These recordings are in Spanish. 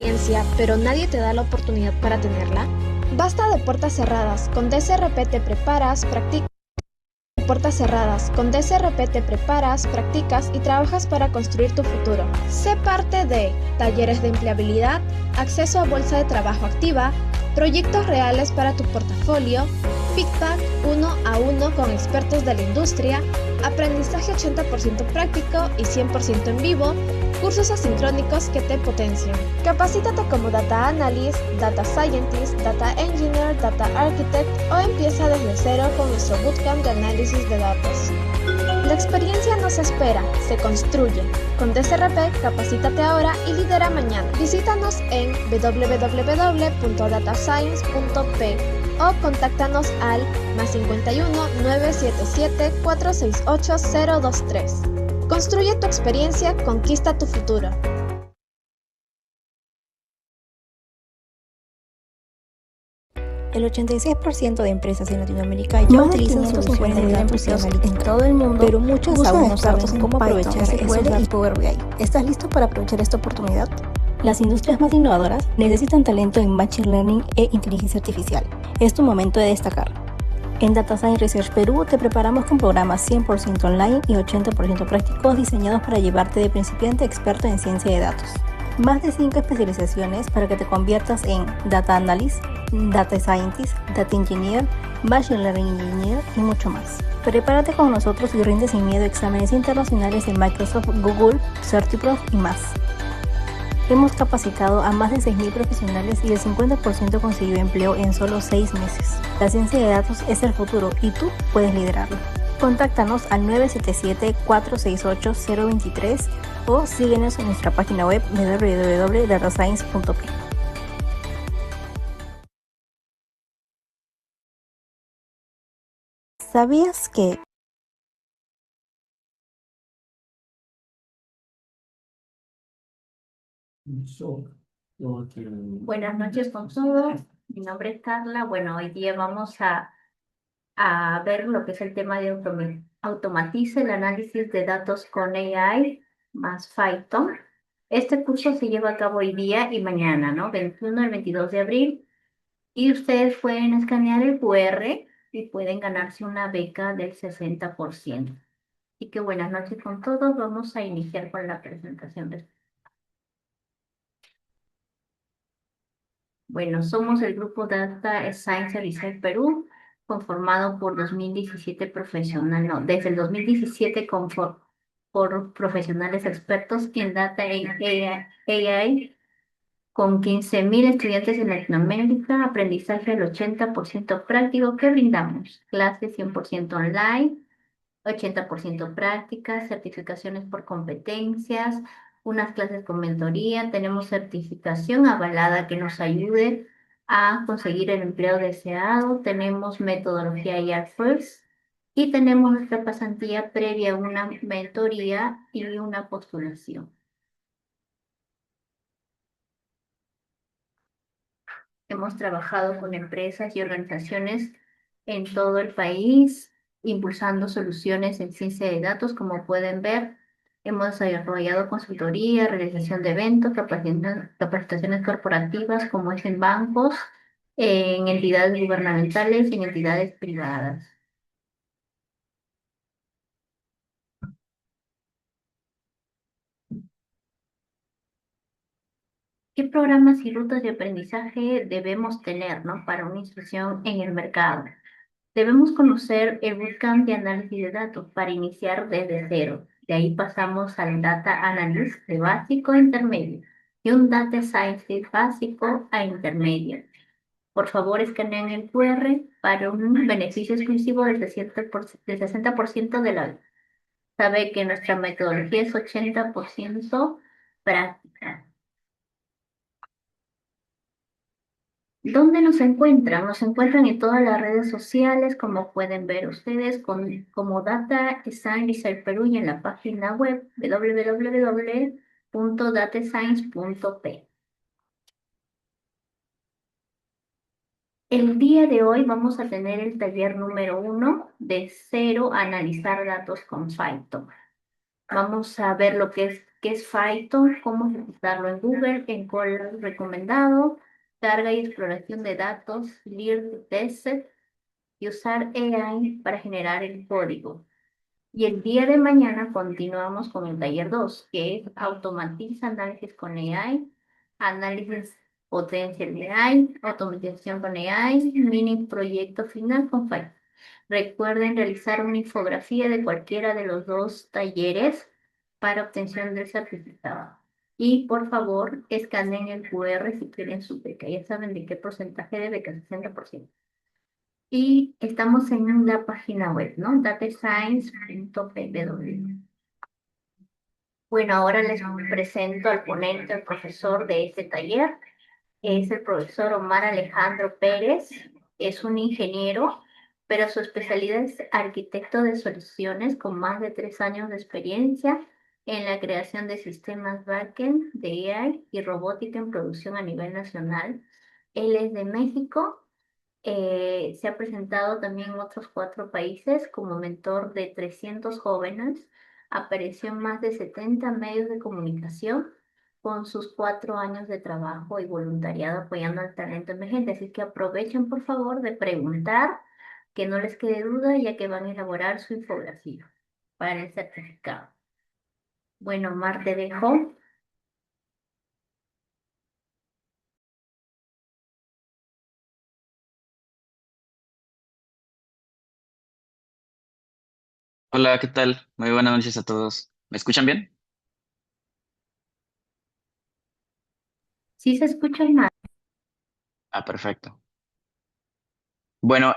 experiencia, pero nadie te da la oportunidad para tenerla? Basta de puertas cerradas. Con DSRP te preparas, practicas. Puertas cerradas. Con DSRP te preparas, practicas y trabajas para construir tu futuro. Sé parte de talleres de empleabilidad, acceso a bolsa de trabajo activa, proyectos reales para tu portafolio, feedback 1 a 1 con expertos de la industria, aprendizaje 80% práctico y 100% en vivo, cursos asincrónicos que te potencian. Capacítate como Data Analyst, Data Scientist, Data Engineer, Data Architect o empieza desde cero con nuestro bootcamp de análisis de datos. La experiencia no se espera, se construye. Con DSRP, capacítate ahora y lidera mañana. Visítanos en www.datascience.p o contáctanos al +51 977 468 023. Construye tu experiencia, conquista tu futuro. El 86% de empresas en Latinoamérica ya utilizan soluciones de datos en todo el mundo, pero muchos aún no saben cómo aprovechar esos datos y Power BI. ¿Estás listo para aprovechar esta oportunidad? Las industrias más innovadoras necesitan talento en Machine Learning e Inteligencia Artificial. Es tu momento de destacar. En Data Science Research Perú te preparamos con programas 100% online y 80% prácticos diseñados para llevarte de principiante a experto en ciencia de datos. Más de 5 especializaciones para que te conviertas en Data Analyst, Data Scientist, Data Engineer, Machine Learning Engineer y mucho más. Prepárate con nosotros y rinde sin miedo exámenes internacionales de Microsoft, Google, Certiprof y más. Hemos capacitado a más de 6.000 profesionales y el 50% consiguió empleo en solo 6 meses. La ciencia de datos es el futuro y tú puedes liderarlo. Contáctanos al 977-468-023 o síguenos en nuestra página web www.datascience.p. ¿Sabías que Buenas noches con todos. Mi nombre es Carla. Bueno, hoy día vamos a ver lo que es el tema de automatiza el análisis de datos con AI más Python. Este curso se lleva a cabo hoy día y mañana, ¿no? 21 al 22 de abril. Y ustedes pueden escanear el QR y pueden ganarse una beca del 60%. Así que buenas noches con todos. Vamos a iniciar con la presentación de... Bueno, somos el grupo Data Science Research Perú, conformado por 2017 profesionales, no, desde el 2017 por profesionales expertos en Data y AI, con 15.000 estudiantes en Latinoamérica, aprendizaje del 80% práctico que brindamos, clases 100% online, 80% prácticas, certificaciones por competencias, unas clases con mentoría, tenemos certificación avalada que nos ayude a conseguir el empleo deseado, tenemos metodología IAR First y tenemos nuestra pasantía previa a una mentoría y una postulación. Hemos trabajado con empresas y organizaciones en todo el país, impulsando soluciones en ciencia de datos. Como pueden ver, hemos desarrollado consultoría, realización de eventos, capacitaciones corporativas, como es en bancos, en entidades gubernamentales y en entidades privadas. ¿Qué programas y rutas de aprendizaje debemos tener, ¿no? Para una instrucción en el mercado? Debemos conocer el bootcamp de análisis de datos para iniciar desde cero. De ahí pasamos al Data Analyst de básico a intermedio y un Data Scientist básico a intermedio. Por favor, escaneen el QR para un beneficio exclusivo del 60% de la... Sabe que nuestra metodología es 80% práctica. ¿Dónde nos encuentran? Nos encuentran en todas las redes sociales, como pueden ver ustedes, como Data Science Research Perú y en la página web www.datascience.p. El día de hoy vamos a tener el taller número 1 de cero a analizar datos con Python. Vamos a ver lo que es qué es Python, cómo ejecutarlo en Google, en Colab recomendado, carga y exploración de datos, learn tested y usar AI para generar el código. Y el día de mañana continuamos con el taller 2, que es automatiza análisis con AI, análisis potencial de AI, automatización con AI, mini proyecto final con Python. Recuerden realizar una infografía de cualquiera de los dos talleres para obtención del certificado. Y por favor, escaneen el QR si quieren su beca. Ya saben de qué porcentaje de beca, 60%. Y estamos en la página web, ¿no? datascience.pw. Bueno, ahora les presento al ponente, al profesor de este taller. Es el profesor Omar Alejandro Pérez. Es un ingeniero, pero su especialidad es arquitecto de soluciones con más de 3 años de experiencia en la creación de sistemas backend de AI y robótica en producción a nivel nacional. Él es de México. Se ha presentado también en otros 4 países como mentor de 300 jóvenes. Apareció en más de 70 medios de comunicación con sus 4 años de trabajo y voluntariado apoyando al talento emergente. Así que aprovechen, por favor, de preguntar, que no les quede duda, ya que van a elaborar su infografía para el certificado. Bueno, Mar, te dejo. Hola, ¿qué tal? Muy buenas noches a todos. ¿Me escuchan bien? ¿Sí se escucha, Mar? Ah, perfecto. Bueno,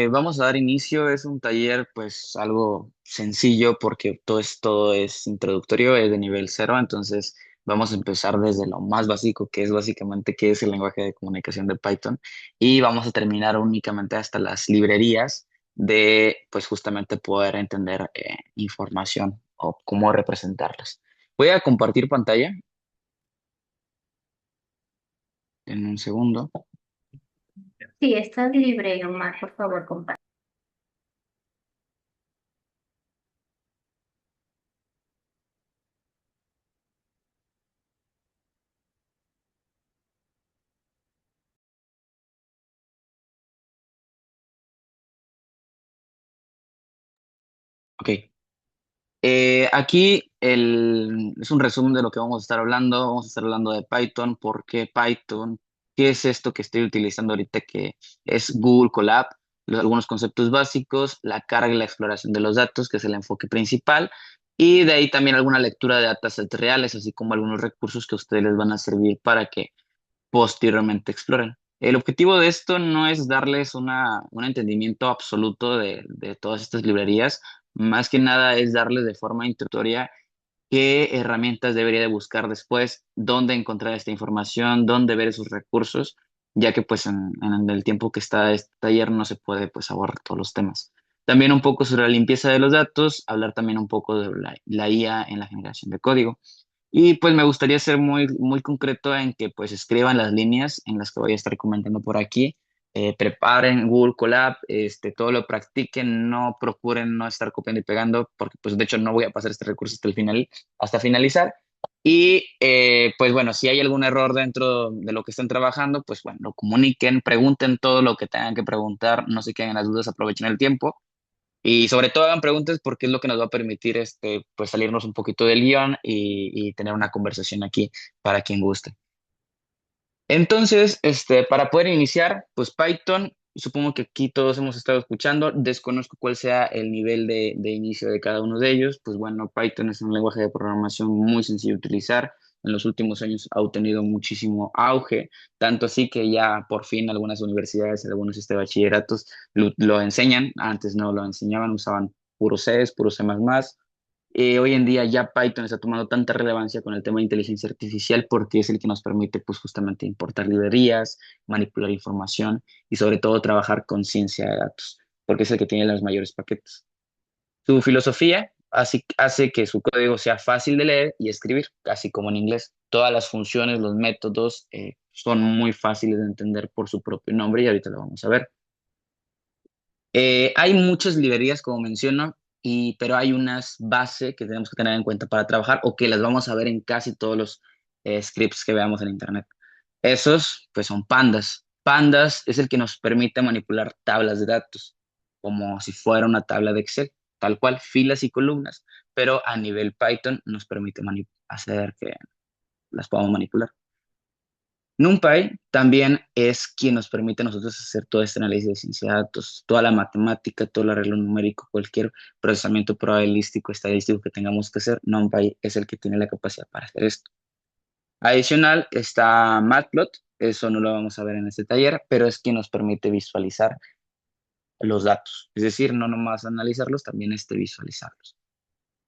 vamos a dar inicio. Es un taller, pues, algo sencillo porque todo es introductorio, es de nivel cero. Entonces, vamos a empezar desde lo más básico, que es básicamente qué es el lenguaje de comunicación de Python, y vamos a terminar únicamente hasta las librerías de, pues, justamente poder entender información o cómo representarlas. Voy a compartir pantalla en un segundo. Sí, estás libre, Omar, por favor, comparte. Ok. Aquí es un resumen de lo que vamos a estar hablando. Vamos a estar hablando de Python. ¿Por qué Python? ¿Qué es esto que estoy utilizando ahorita que es Google Colab? Algunos conceptos básicos, la carga y la exploración de los datos, que es el enfoque principal. Y de ahí también alguna lectura de datasets reales, así como algunos recursos que a ustedes les van a servir para que posteriormente exploren. El objetivo de esto no es darles un entendimiento absoluto de todas estas librerías, más que nada es darles de forma introductoria qué herramientas debería de buscar después, dónde encontrar esta información, dónde ver esos recursos, ya que pues en el tiempo que está este taller no se puede pues abordar todos los temas. También un poco sobre la limpieza de los datos, hablar también un poco de la IA en la generación de código. Y pues me gustaría ser muy concreto en que pues escriban las líneas en las que voy a estar comentando por aquí. Preparen Google Colab, todo lo practiquen, no procuren no estar copiando y pegando, porque pues de hecho no voy a pasar este recurso hasta el final, hasta finalizar. Y pues bueno, si hay algún error dentro de lo que estén trabajando, pues bueno, lo comuniquen, pregunten todo lo que tengan que preguntar, no se queden en las dudas, aprovechen el tiempo. Y sobre todo hagan preguntas porque es lo que nos va a permitir pues salirnos un poquito del guión y tener una conversación aquí para quien guste. Entonces, para poder iniciar, pues Python, supongo que aquí todos hemos estado escuchando, desconozco cuál sea el nivel de inicio de cada uno de ellos. Pues bueno, Python es un lenguaje de programación muy sencillo de utilizar. En los últimos años ha obtenido muchísimo auge, tanto así que ya por fin algunas universidades, algunos bachilleratos lo enseñan. Antes no lo enseñaban, usaban puro C, puro C++. Hoy en día ya Python está tomando tanta relevancia con el tema de inteligencia artificial porque es el que nos permite pues justamente importar librerías, manipular información y sobre todo trabajar con ciencia de datos, porque es el que tiene los mayores paquetes. Su filosofía hace que su código sea fácil de leer y escribir, así como en inglés. Todas las funciones, los métodos son muy fáciles de entender por su propio nombre y ahorita lo vamos a ver. Hay muchas librerías, como menciono, pero hay unas bases que tenemos que tener en cuenta para trabajar o que las vamos a ver en casi todos los scripts que veamos en Internet. Esos, pues son pandas. Pandas es el que nos permite manipular tablas de datos, como si fuera una tabla de Excel, tal cual, filas y columnas, pero a nivel Python nos permite hacer que las podamos manipular. NumPy también es quien nos permite a nosotros hacer todo este análisis de ciencia de datos, toda la matemática, todo el arreglo numérico, cualquier procesamiento probabilístico, estadístico que tengamos que hacer. NumPy es el que tiene la capacidad para hacer esto. Adicional está Matplot, eso no lo vamos a ver en este taller, pero es quien nos permite visualizar los datos, es decir, no nomás analizarlos, también visualizarlos.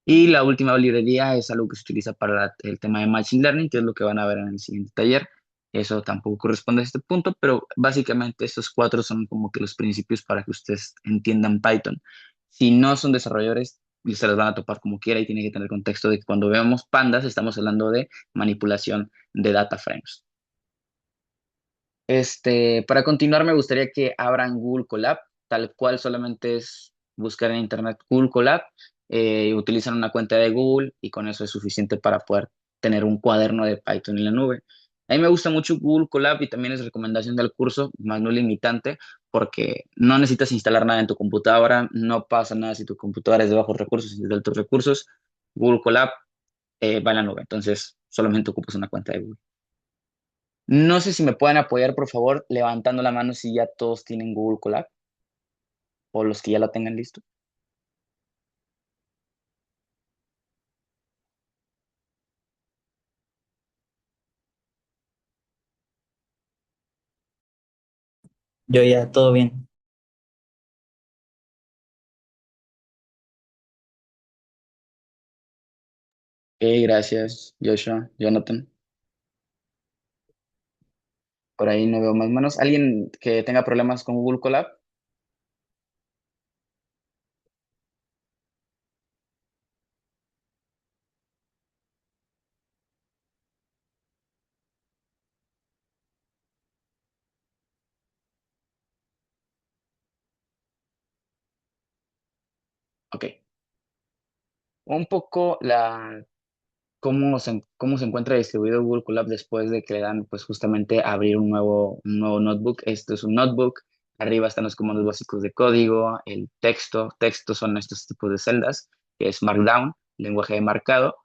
Y la última librería es algo que se utiliza para el tema de Machine Learning, que es lo que van a ver en el siguiente taller. Eso tampoco corresponde a este punto, pero básicamente estos cuatro son como que los principios para que ustedes entiendan Python. Si no son desarrolladores, se las van a topar como quiera y tienen que tener contexto de que cuando vemos pandas estamos hablando de manipulación de data frames. Para continuar, me gustaría que abran Google Colab, tal cual solamente es buscar en internet Google Colab, utilizan una cuenta de Google y con eso es suficiente para poder tener un cuaderno de Python en la nube. A mí me gusta mucho Google Colab y también es recomendación del curso, más no limitante, porque no necesitas instalar nada en tu computadora, no pasa nada si tu computadora es de bajos recursos, es de altos recursos. Google Colab va en la nube, entonces solamente ocupas una cuenta de Google. No sé si me pueden apoyar, por favor, levantando la mano si ya todos tienen Google Colab o los que ya lo tengan listo. Yo ya, todo bien. Gracias, Joshua, Jonathan. Por ahí no veo más manos. ¿Alguien que tenga problemas con Google Colab? Ok. Un poco cómo se encuentra distribuido Google Colab después de que le dan, pues justamente abrir un nuevo notebook. Esto es un notebook. Arriba están los comandos básicos de código, el texto. Texto son estos tipos de celdas, que es Markdown, lenguaje de marcado.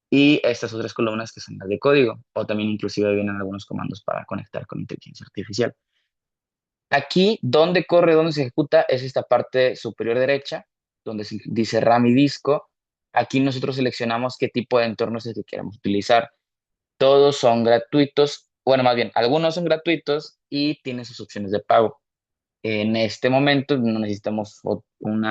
Y estas otras columnas que son las de código, o también inclusive vienen algunos comandos para conectar con inteligencia artificial. Aquí, donde corre, donde se ejecuta, es esta parte superior derecha, donde dice RAM y disco. Aquí nosotros seleccionamos qué tipo de entorno es el que queremos utilizar. Todos son gratuitos, bueno, más bien, algunos son gratuitos y tienen sus opciones de pago. En este momento no necesitamos un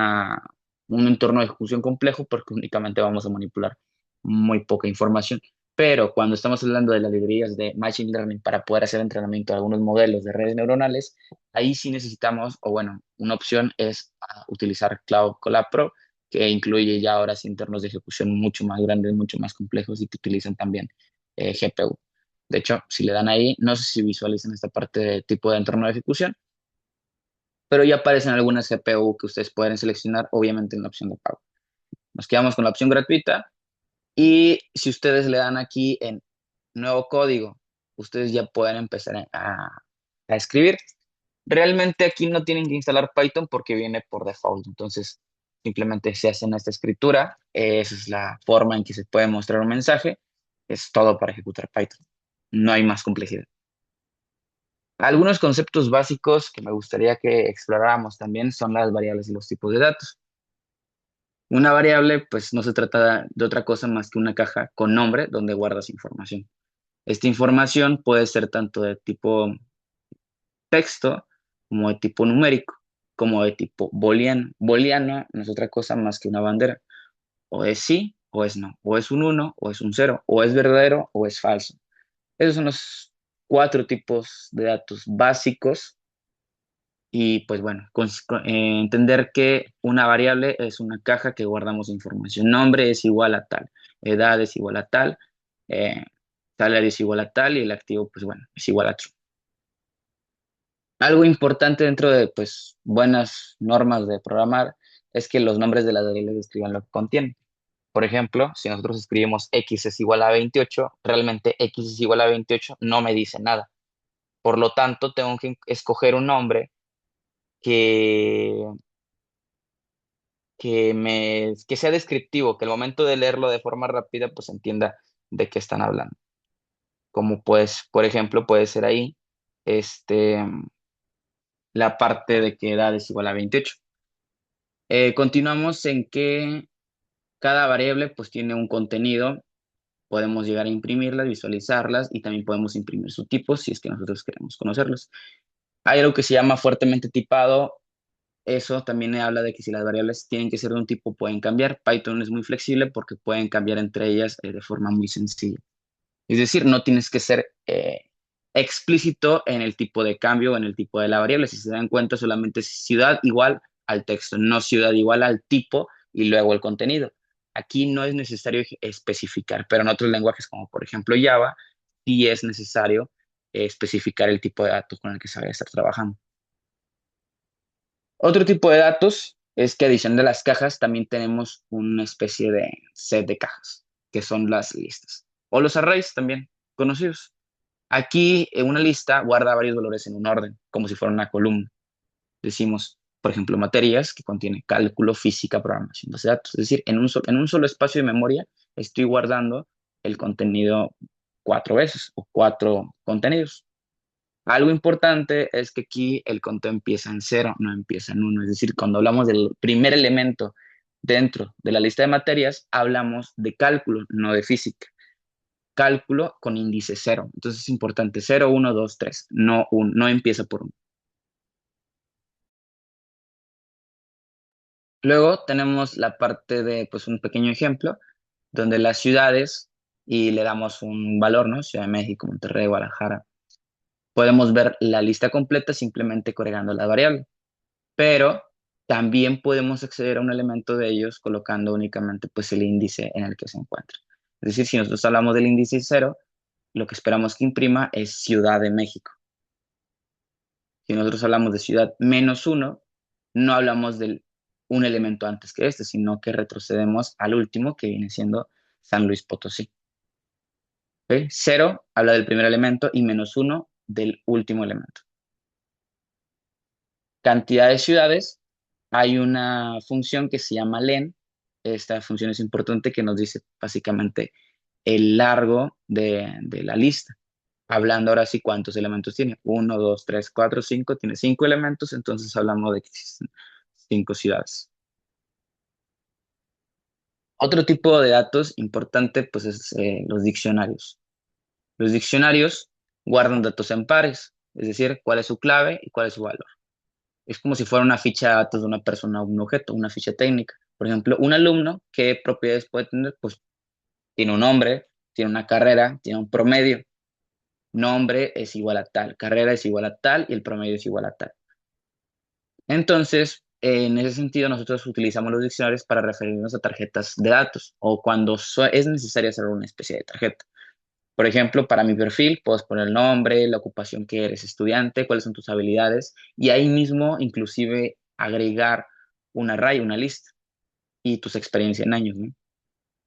entorno de ejecución complejo porque únicamente vamos a manipular muy poca información. Pero cuando estamos hablando de las librerías de Machine Learning para poder hacer entrenamiento de algunos modelos de redes neuronales, ahí sí necesitamos, o bueno, una opción es utilizar Cloud Colab Pro, que incluye ya ahora sí entornos de ejecución mucho más grandes, mucho más complejos y que utilizan también GPU. De hecho, si le dan ahí, no sé si visualizan esta parte de tipo de entorno de ejecución, pero ya aparecen algunas GPU que ustedes pueden seleccionar, obviamente en la opción de pago. Nos quedamos con la opción gratuita y si ustedes le dan aquí en nuevo código, ustedes ya pueden empezar a escribir. Realmente aquí no tienen que instalar Python porque viene por default, entonces simplemente se hacen esta escritura, esa es la forma en que se puede mostrar un mensaje, es todo para ejecutar Python, no hay más complejidad. Algunos conceptos básicos que me gustaría que exploráramos también son las variables y los tipos de datos. Una variable, pues no se trata de otra cosa más que una caja con nombre donde guardas información. Esta información puede ser tanto de tipo texto, como de tipo numérico, como de tipo booleano. Booleano no es otra cosa más que una bandera. O es sí o es no. O es un uno o es un cero. O es verdadero o es falso. Esos son los cuatro tipos de datos básicos. Y pues bueno, entender que una variable es una caja que guardamos información. Nombre es igual a tal, edad es igual a tal, eh, salario es igual a tal y el activo, pues bueno, es igual a true. Algo importante dentro de pues buenas normas de programar es que los nombres de las variables describan lo que contienen. Por ejemplo, si nosotros escribimos x es igual a 28, realmente x es igual a 28 no me dice nada. Por lo tanto, tengo que escoger un nombre que, que sea descriptivo, que al momento de leerlo de forma rápida, pues entienda de qué están hablando. Como pues, por ejemplo, puede ser ahí este, la parte de que edad es igual a 28. Continuamos en que cada variable pues tiene un contenido, podemos llegar a imprimirlas, visualizarlas y también podemos imprimir su tipo si es que nosotros queremos conocerlos. Hay algo que se llama fuertemente tipado. Eso también habla de que si las variables tienen que ser de un tipo, pueden cambiar. Python es muy flexible porque pueden cambiar entre ellas de forma muy sencilla. Es decir, no tienes que ser explícito en el tipo de cambio o en el tipo de la variable. Si se dan cuenta, solamente es ciudad igual al texto, no ciudad igual al tipo y luego el contenido. Aquí no es necesario especificar, pero en otros lenguajes, como por ejemplo Java, sí es necesario especificar el tipo de datos con el que se va a estar trabajando. Otro tipo de datos es que adicional de las cajas también tenemos una especie de set de cajas, que son las listas, o los arrays también conocidos. Aquí una lista guarda varios valores en un orden, como si fuera una columna. Decimos, por ejemplo, materias que contiene cálculo, física, programación, base de datos. Es decir, en un solo espacio de memoria estoy guardando el contenido 4 veces o 4 contenidos. Algo importante es que aquí el conteo empieza en 0, no empieza en 1. Es decir, cuando hablamos del primer elemento dentro de la lista de materias, hablamos de cálculo, no de física. Cálculo con índice 0. Entonces es importante 0, 1, 2, 3. No empieza por 1. Luego tenemos la parte de pues, un pequeño ejemplo, donde las ciudades, y le damos un valor, ¿no? Ciudad de México, Monterrey, Guadalajara. Podemos ver la lista completa simplemente agregando la variable. Pero también podemos acceder a un elemento de ellos colocando únicamente pues, el índice en el que se encuentra. Es decir, si nosotros hablamos del índice 0, lo que esperamos que imprima es Ciudad de México. Si nosotros hablamos de ciudad -1, no hablamos de un elemento antes que este, sino que retrocedemos al último, que viene siendo San Luis Potosí. ¿Ok? 0 habla del primer elemento y -1 del último elemento. Cantidad de ciudades, hay una función que se llama len. Esta función es importante, que nos dice básicamente el largo de la lista. Hablando ahora sí cuántos elementos tiene. 1, 2, 3, 4, 5. Tiene 5 elementos, entonces hablamos de que existen 5 ciudades. Otro tipo de datos importante pues es los diccionarios. Los diccionarios guardan datos en pares, es decir, cuál es su clave y cuál es su valor. Es como si fuera una ficha de datos de una persona o un objeto, una ficha técnica. Por ejemplo, un alumno, ¿qué propiedades puede tener? Pues tiene un nombre, tiene una carrera, tiene un promedio. Nombre es igual a tal, carrera es igual a tal y el promedio es igual a tal. Entonces, en ese sentido, nosotros utilizamos los diccionarios para referirnos a tarjetas de datos o cuando es necesario hacer una especie de tarjeta. Por ejemplo, para mi perfil, puedes poner el nombre, la ocupación que eres estudiante, cuáles son tus habilidades y ahí mismo inclusive agregar un array, una lista y tus experiencias en años, ¿no?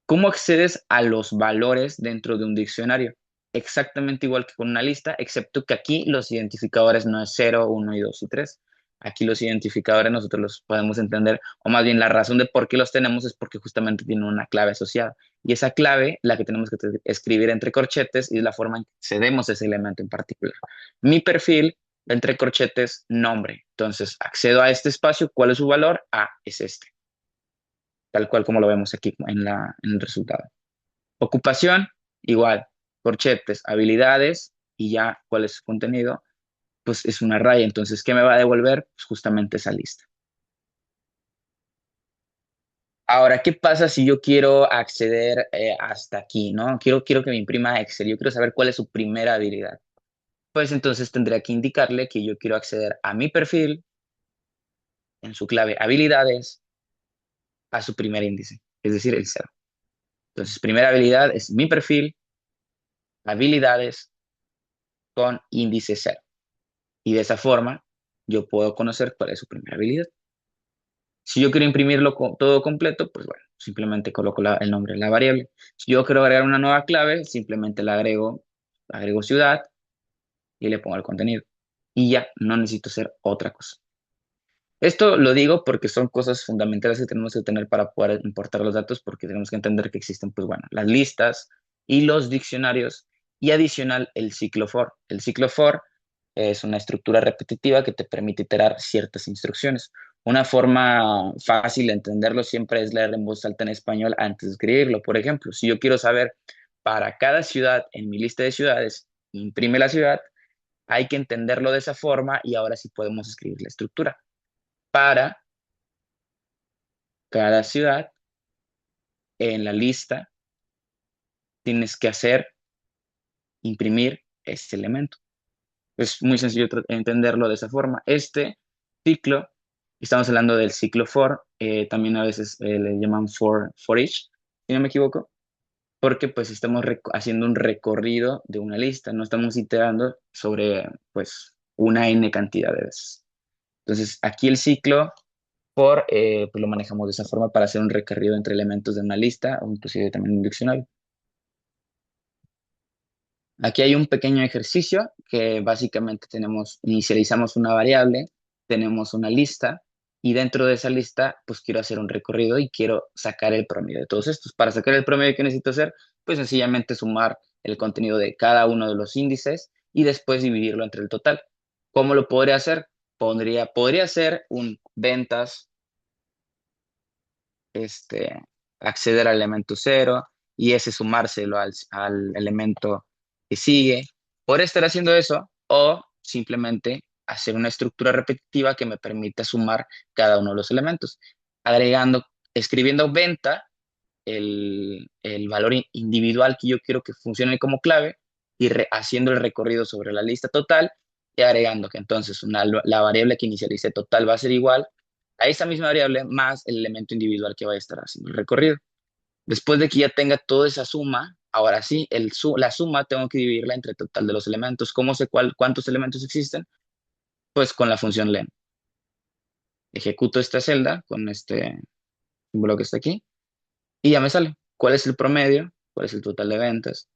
¿Cómo accedes a los valores dentro de un diccionario? Exactamente igual que con una lista, excepto que aquí los identificadores no es 0, 1 y 2 y 3. Aquí los identificadores nosotros los podemos entender, o más bien la razón de por qué los tenemos es porque justamente tienen una clave asociada. Y esa clave, la que tenemos que escribir entre corchetes, y es la forma en que accedemos a ese elemento en particular. Mi perfil, entre corchetes, nombre. Entonces, accedo a este espacio, ¿cuál es su valor? Ah, es este, tal cual como lo vemos aquí en el resultado. Ocupación, igual, corchetes, habilidades y ya cuál es su contenido, pues es una raya. Entonces, ¿qué me va a devolver? Pues justamente esa lista. Ahora, ¿qué pasa si yo quiero acceder hasta aquí, ¿no? Quiero que me imprima Excel, yo quiero saber cuál es su primera habilidad. Pues entonces tendría que indicarle que yo quiero acceder a mi perfil, en su clave habilidades, a su primer índice, es decir, el 0. Entonces, primera habilidad es mi perfil, habilidades con índice 0. Y de esa forma yo puedo conocer cuál es su primera habilidad. Si yo quiero imprimirlo todo completo, pues bueno, simplemente coloco el nombre de la variable. Si yo quiero agregar una nueva clave, simplemente agrego ciudad y le pongo el contenido. Y ya, no necesito hacer otra cosa. Esto lo digo porque son cosas fundamentales que tenemos que tener para poder importar los datos, porque tenemos que entender que existen, pues bueno, las listas y los diccionarios y adicional el ciclo for. El ciclo for es una estructura repetitiva que te permite iterar ciertas instrucciones. Una forma fácil de entenderlo siempre es leer en voz alta en español antes de escribirlo. Por ejemplo, si yo quiero saber para cada ciudad en mi lista de ciudades, imprime la ciudad, hay que entenderlo de esa forma y ahora sí podemos escribir la estructura. Para cada ciudad en la lista tienes que imprimir este elemento. Es muy sencillo entenderlo de esa forma. Este ciclo, estamos hablando del ciclo for, también a veces le llaman for each, si no me equivoco, porque pues estamos haciendo un recorrido de una lista, no estamos iterando sobre pues una n cantidad de veces. Entonces aquí el ciclo for pues lo manejamos de esa forma para hacer un recorrido entre elementos de una lista o inclusive también un diccionario. Aquí hay un pequeño ejercicio que básicamente inicializamos una variable, tenemos una lista y dentro de esa lista pues quiero hacer un recorrido y quiero sacar el promedio de todos estos. Para sacar el promedio, ¿qué necesito hacer? Pues sencillamente sumar el contenido de cada uno de los índices y después dividirlo entre el total. ¿Cómo lo podría hacer? Podría hacer un ventas, este, acceder al elemento cero y ese sumárselo al elemento que sigue. Por estar haciendo eso o simplemente hacer una estructura repetitiva que me permita sumar cada uno de los elementos, escribiendo venta, el valor individual que yo quiero que funcione como clave y haciendo el recorrido sobre la lista total y agregando que entonces la variable que inicialice total va a ser igual a esa misma variable más el elemento individual que va a estar haciendo el recorrido. Después de que ya tenga toda esa suma, ahora sí, la suma tengo que dividirla entre el total de los elementos. ¿Cómo sé cuántos elementos existen? Pues con la función len. Ejecuto esta celda con este símbolo que está aquí y ya me sale cuál es el promedio, cuál es el total de ventas.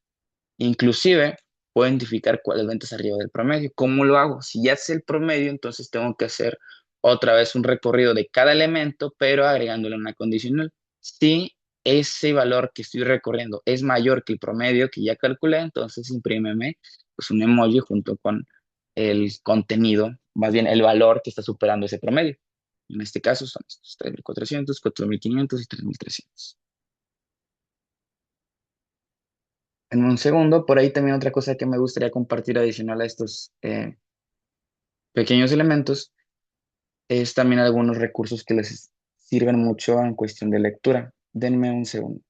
Inclusive puedo identificar cuáles ventas arriba del promedio. ¿Cómo lo hago? Si ya sé el promedio, entonces tengo que hacer otra vez un recorrido de cada elemento, pero agregándole una condicional. Si ese valor que estoy recorriendo es mayor que el promedio que ya calculé, entonces imprímeme pues, un emoji junto con el contenido, más bien el valor que está superando ese promedio. En este caso son estos 3.400, 4.500 y 3.300. En un segundo, por ahí también otra cosa que me gustaría compartir adicional a estos pequeños elementos es también algunos recursos que les sirven mucho en cuestión de lectura. Denme un segundo.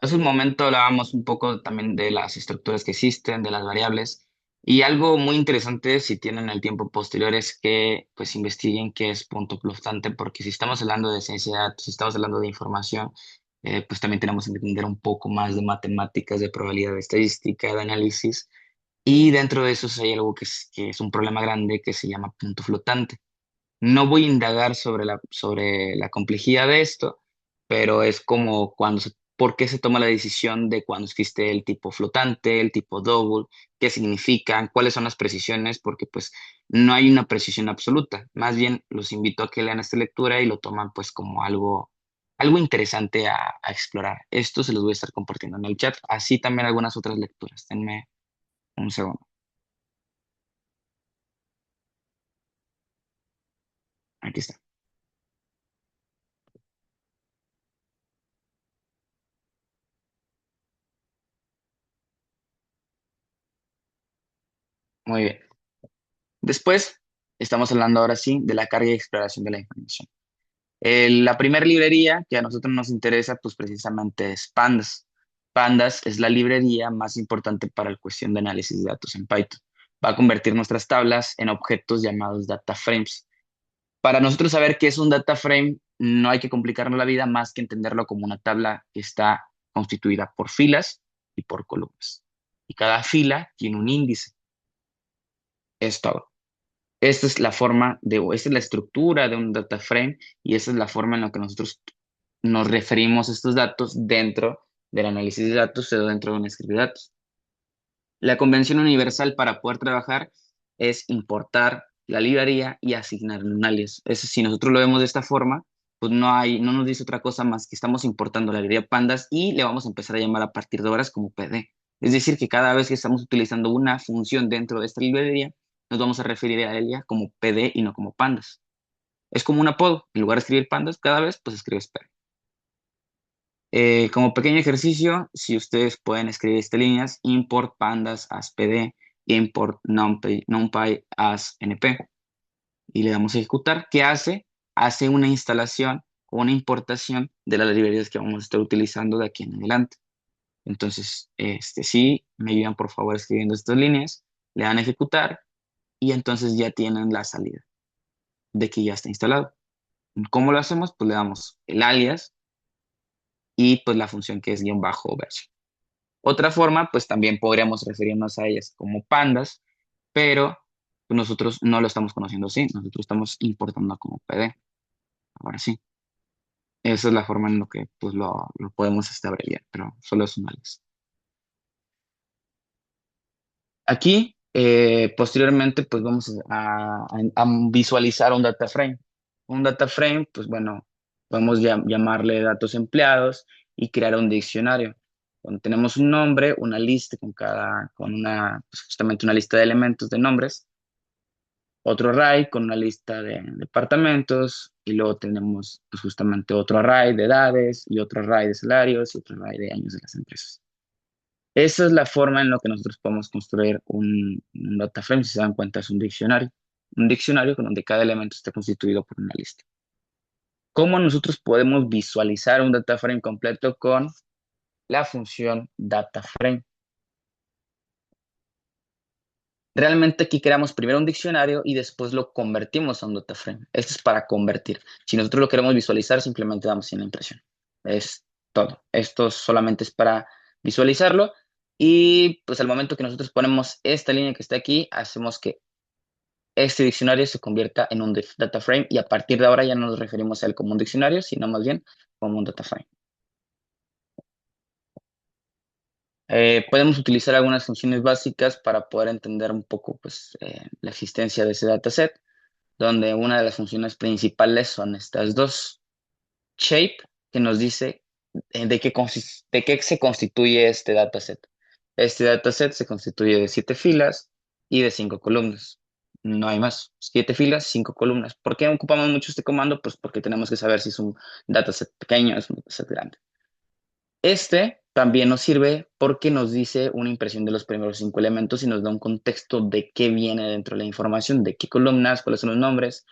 Hace un momento hablábamos un poco también de las estructuras que existen, de las variables, y algo muy interesante si tienen el tiempo posterior es que pues investiguen qué es punto flotante, porque si estamos hablando de ciencia de datos, si estamos hablando de información, pues también tenemos que entender un poco más de matemáticas, de probabilidad, de estadística, de análisis, y dentro de eso hay algo que es un problema grande que se llama punto flotante. No voy a indagar sobre la complejidad de esto, pero es como por qué se toma la decisión de cuando existe el tipo flotante, el tipo double, qué significan, cuáles son las precisiones, porque pues no hay una precisión absoluta. Más bien los invito a que lean esta lectura y lo toman pues como algo interesante a explorar. Esto se los voy a estar compartiendo en el chat, así también algunas otras lecturas. Denme un segundo. Aquí está. Muy bien. Después estamos hablando ahora sí de la carga y exploración de la información. La primera librería que a nosotros nos interesa, pues precisamente es Pandas. Pandas es la librería más importante para la cuestión de análisis de datos en Python. Va a convertir nuestras tablas en objetos llamados data frames. Para nosotros saber qué es un data frame, no hay que complicarnos la vida más que entenderlo como una tabla que está constituida por filas y por columnas. Y cada fila tiene un índice. Es todo. Esta es la forma esta es la estructura de un data frame y esa es la forma en la que nosotros nos referimos a estos datos dentro del análisis de datos o dentro de un script de datos. La convención universal para poder trabajar es importar la librería y asignarle un alias. Eso, si nosotros lo vemos de esta forma, pues no nos dice otra cosa más que estamos importando la librería pandas y le vamos a empezar a llamar a partir de horas como PD. Es decir, que cada vez que estamos utilizando una función dentro de esta librería, nos vamos a referir a ella como PD y no como pandas. Es como un apodo. En lugar de escribir pandas, cada vez pues escribes PD. Como pequeño ejercicio, si ustedes pueden escribir estas líneas, import pandas as pd, import numpy as np, y le damos a ejecutar. ¿Qué hace? Hace una instalación o una importación de las librerías que vamos a estar utilizando de aquí en adelante. Entonces, sí, me ayudan por favor escribiendo estas líneas, le dan a ejecutar y entonces ya tienen la salida de que ya está instalado. ¿Cómo lo hacemos? Pues le damos el alias y pues la función que es guión bajo version. Otra forma, pues también podríamos referirnos a ellas como pandas, pero pues, nosotros no lo estamos conociendo así, nosotros estamos importando como PD. Ahora sí, esa es la forma en la que pues, lo podemos abreviar, pero solo es un alias. Aquí, posteriormente, pues vamos a visualizar un data frame. Un data frame, pues bueno, podemos llamarle datos empleados y crear un diccionario. Donde tenemos un nombre, una lista pues justamente una lista de elementos de nombres, otro array con una lista de departamentos y luego tenemos pues justamente otro array de edades y otro array de salarios y otro array de años de las empresas. Esa es la forma en la que nosotros podemos construir un data frame. Si se dan cuenta, es un diccionario. Un diccionario con donde cada elemento está constituido por una lista. ¿Cómo nosotros podemos visualizar un data frame completo con la función data frame? Realmente aquí creamos primero un diccionario y después lo convertimos a un data frame. Esto es para convertir. Si nosotros lo queremos visualizar, simplemente damos una impresión. Es todo. Esto solamente es para visualizarlo. Y pues al momento que nosotros ponemos esta línea que está aquí, hacemos que este diccionario se convierta en un data frame y a partir de ahora ya no nos referimos a él como un diccionario, sino más bien como un data frame. Podemos utilizar algunas funciones básicas para poder entender un poco pues, la existencia de ese dataset, donde una de las funciones principales son estas dos. Shape, que nos dice de qué se constituye este dataset. Este dataset se constituye de 7 filas y de 5 columnas. No hay más. 7 filas, 5 columnas. ¿Por qué ocupamos mucho este comando? Pues porque tenemos que saber si es un dataset pequeño o es un dataset grande. Este también nos sirve porque nos dice una impresión de los primeros 5 elementos y nos da un contexto de qué viene dentro de la información, de qué columnas, cuáles son los nombres.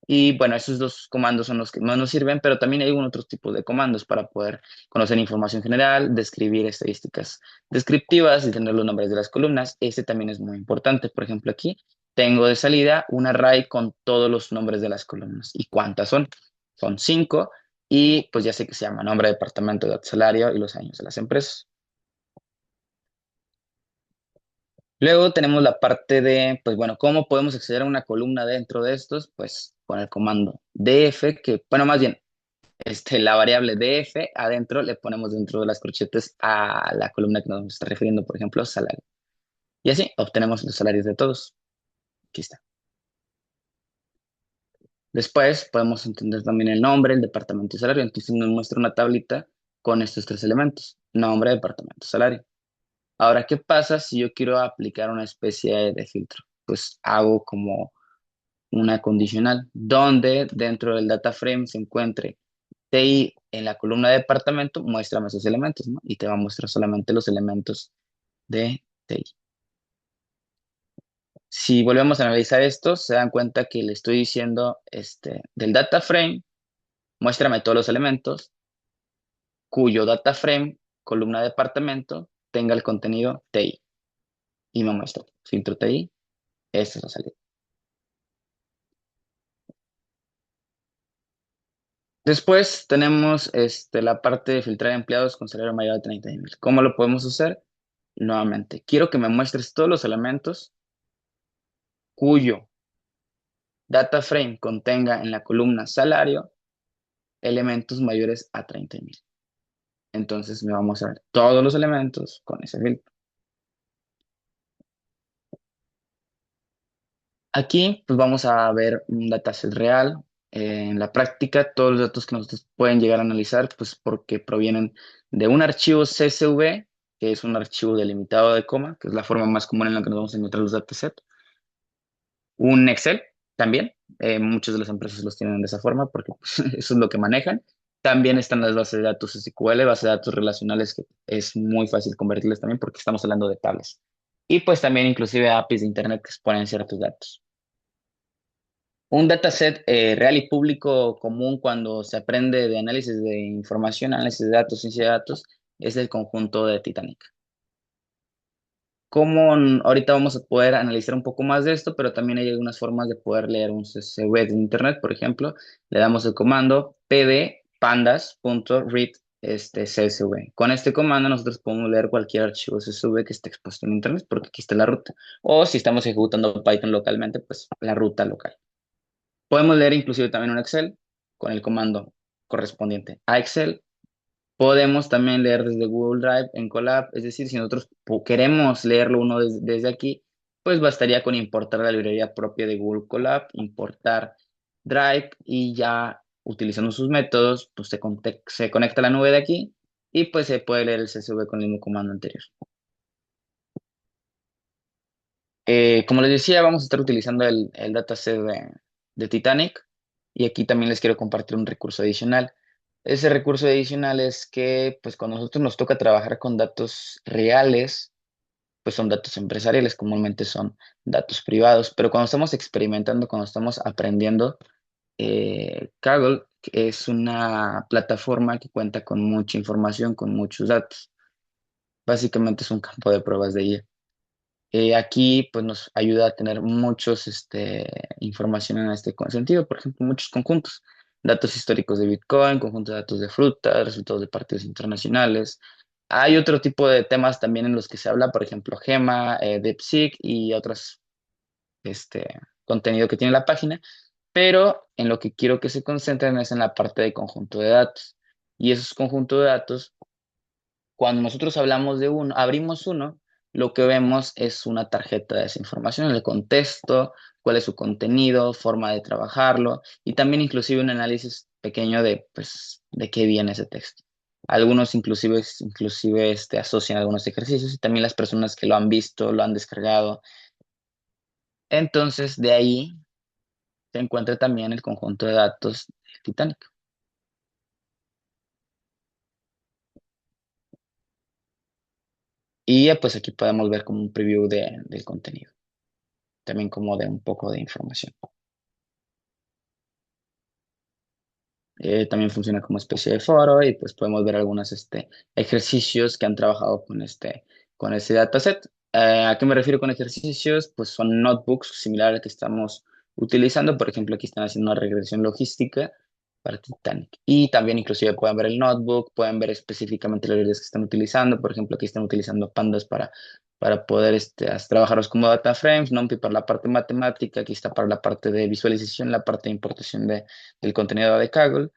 Y bueno, esos dos comandos son los que más nos sirven, pero también hay otros tipos de comandos para poder conocer información general, describir estadísticas descriptivas y tener los nombres de las columnas. Este también es muy importante. Por ejemplo, aquí tengo de salida un array con todos los nombres de las columnas. ¿Y cuántas son? Son 5 y pues ya sé que se llama nombre, departamento, edad, salario y los años de las empresas. Luego tenemos la parte de, pues bueno, ¿cómo podemos acceder a una columna dentro de estos? Pues con el comando df, que, bueno, más bien, la variable df adentro le ponemos dentro de las corchetes a la columna que nos está refiriendo, por ejemplo, salario. Y así obtenemos los salarios de todos. Aquí está. Después podemos entender también el nombre, el departamento y salario. Entonces nos muestra una tablita con estos 3 elementos: nombre, departamento, salario. Ahora, ¿qué pasa si yo quiero aplicar una especie de filtro? Pues hago como una condicional donde dentro del data frame se encuentre TI en la columna de departamento, muéstrame esos elementos, ¿no? Y te va a mostrar solamente los elementos de TI. Si volvemos a analizar esto, se dan cuenta que le estoy diciendo del data frame, muéstrame todos los elementos cuyo data frame, columna departamento, tenga el contenido TI. Y me muestra filtro TI, esta es la salida. Después tenemos la parte de filtrar empleados con salario mayor a 30,000. ¿Cómo lo podemos hacer? Nuevamente, quiero que me muestres todos los elementos cuyo data frame contenga en la columna salario elementos mayores a 30,000. Entonces me va a mostrar todos los elementos con ese filtro. Aquí pues vamos a ver un dataset real. En la práctica, todos los datos que nosotros pueden llegar a analizar, pues porque provienen de un archivo CSV, que es un archivo delimitado de coma, que es la forma más común en la que nos vamos a encontrar los datasets. Un Excel también. Muchas de las empresas los tienen de esa forma porque pues, eso es lo que manejan. También están las bases de datos SQL, bases de datos relacionales, que es muy fácil convertirlas también porque estamos hablando de tablas. Y pues también inclusive APIs de Internet que exponen ciertos datos. Un dataset real y público común cuando se aprende de análisis de información, análisis de datos, ciencia de datos, es el conjunto de Titanic. Ahorita vamos a poder analizar un poco más de esto, pero también hay algunas formas de poder leer un CSV de Internet, por ejemplo, le damos el comando pd pandas.read CSV. Con este comando nosotros podemos leer cualquier archivo CSV que esté expuesto en Internet, porque aquí está la ruta. O si estamos ejecutando Python localmente, pues la ruta local. Podemos leer inclusive también un Excel con el comando correspondiente a Excel. Podemos también leer desde Google Drive en Colab, es decir, si nosotros queremos leerlo uno desde aquí, pues bastaría con importar la librería propia de Google Colab, importar Drive y ya utilizando sus métodos, pues se conecta a la nube de aquí y pues se puede leer el CSV con el mismo comando anterior. Como les decía, vamos a estar utilizando el dataset de Titanic y aquí también les quiero compartir un recurso adicional. Ese recurso adicional es que, pues, cuando a nosotros nos toca trabajar con datos reales, pues son datos empresariales, comúnmente son datos privados, pero cuando estamos experimentando, cuando estamos aprendiendo, Kaggle es una plataforma que cuenta con mucha información, con muchos datos. Básicamente es un campo de pruebas de IA. Aquí pues nos ayuda a tener muchos información en este sentido, por ejemplo, muchos conjuntos, datos históricos de Bitcoin, conjuntos de datos de fruta, resultados de partidos internacionales. Hay otro tipo de temas también en los que se habla, por ejemplo, Gema, DeepSeek y otros contenido que tiene la página, pero en lo que quiero que se concentren es en la parte de conjunto de datos. Y esos conjuntos de datos cuando nosotros hablamos de uno, abrimos uno, lo que vemos es una tarjeta de esa información, el contexto, cuál es su contenido, forma de trabajarlo y también inclusive un análisis pequeño de, pues, de qué viene ese texto. Algunos inclusive asocian algunos ejercicios y también las personas que lo han visto, lo han descargado. Entonces, de ahí se encuentra también el conjunto de datos de Titanic. Y pues aquí podemos ver como un preview del contenido, también como de un poco de información. También funciona como especie de foro y pues podemos ver algunos ejercicios que han trabajado con ese dataset. ¿A qué me refiero con ejercicios? Pues son notebooks similares al que estamos utilizando. Por ejemplo, aquí están haciendo una regresión logística para Titanic. Y también inclusive pueden ver el notebook, pueden ver específicamente las librerías que están utilizando. Por ejemplo, aquí están utilizando Pandas para poder trabajarlos como data frames, NumPy para la parte matemática, aquí está para la parte de visualización, la parte de importación del contenido de Kaggle.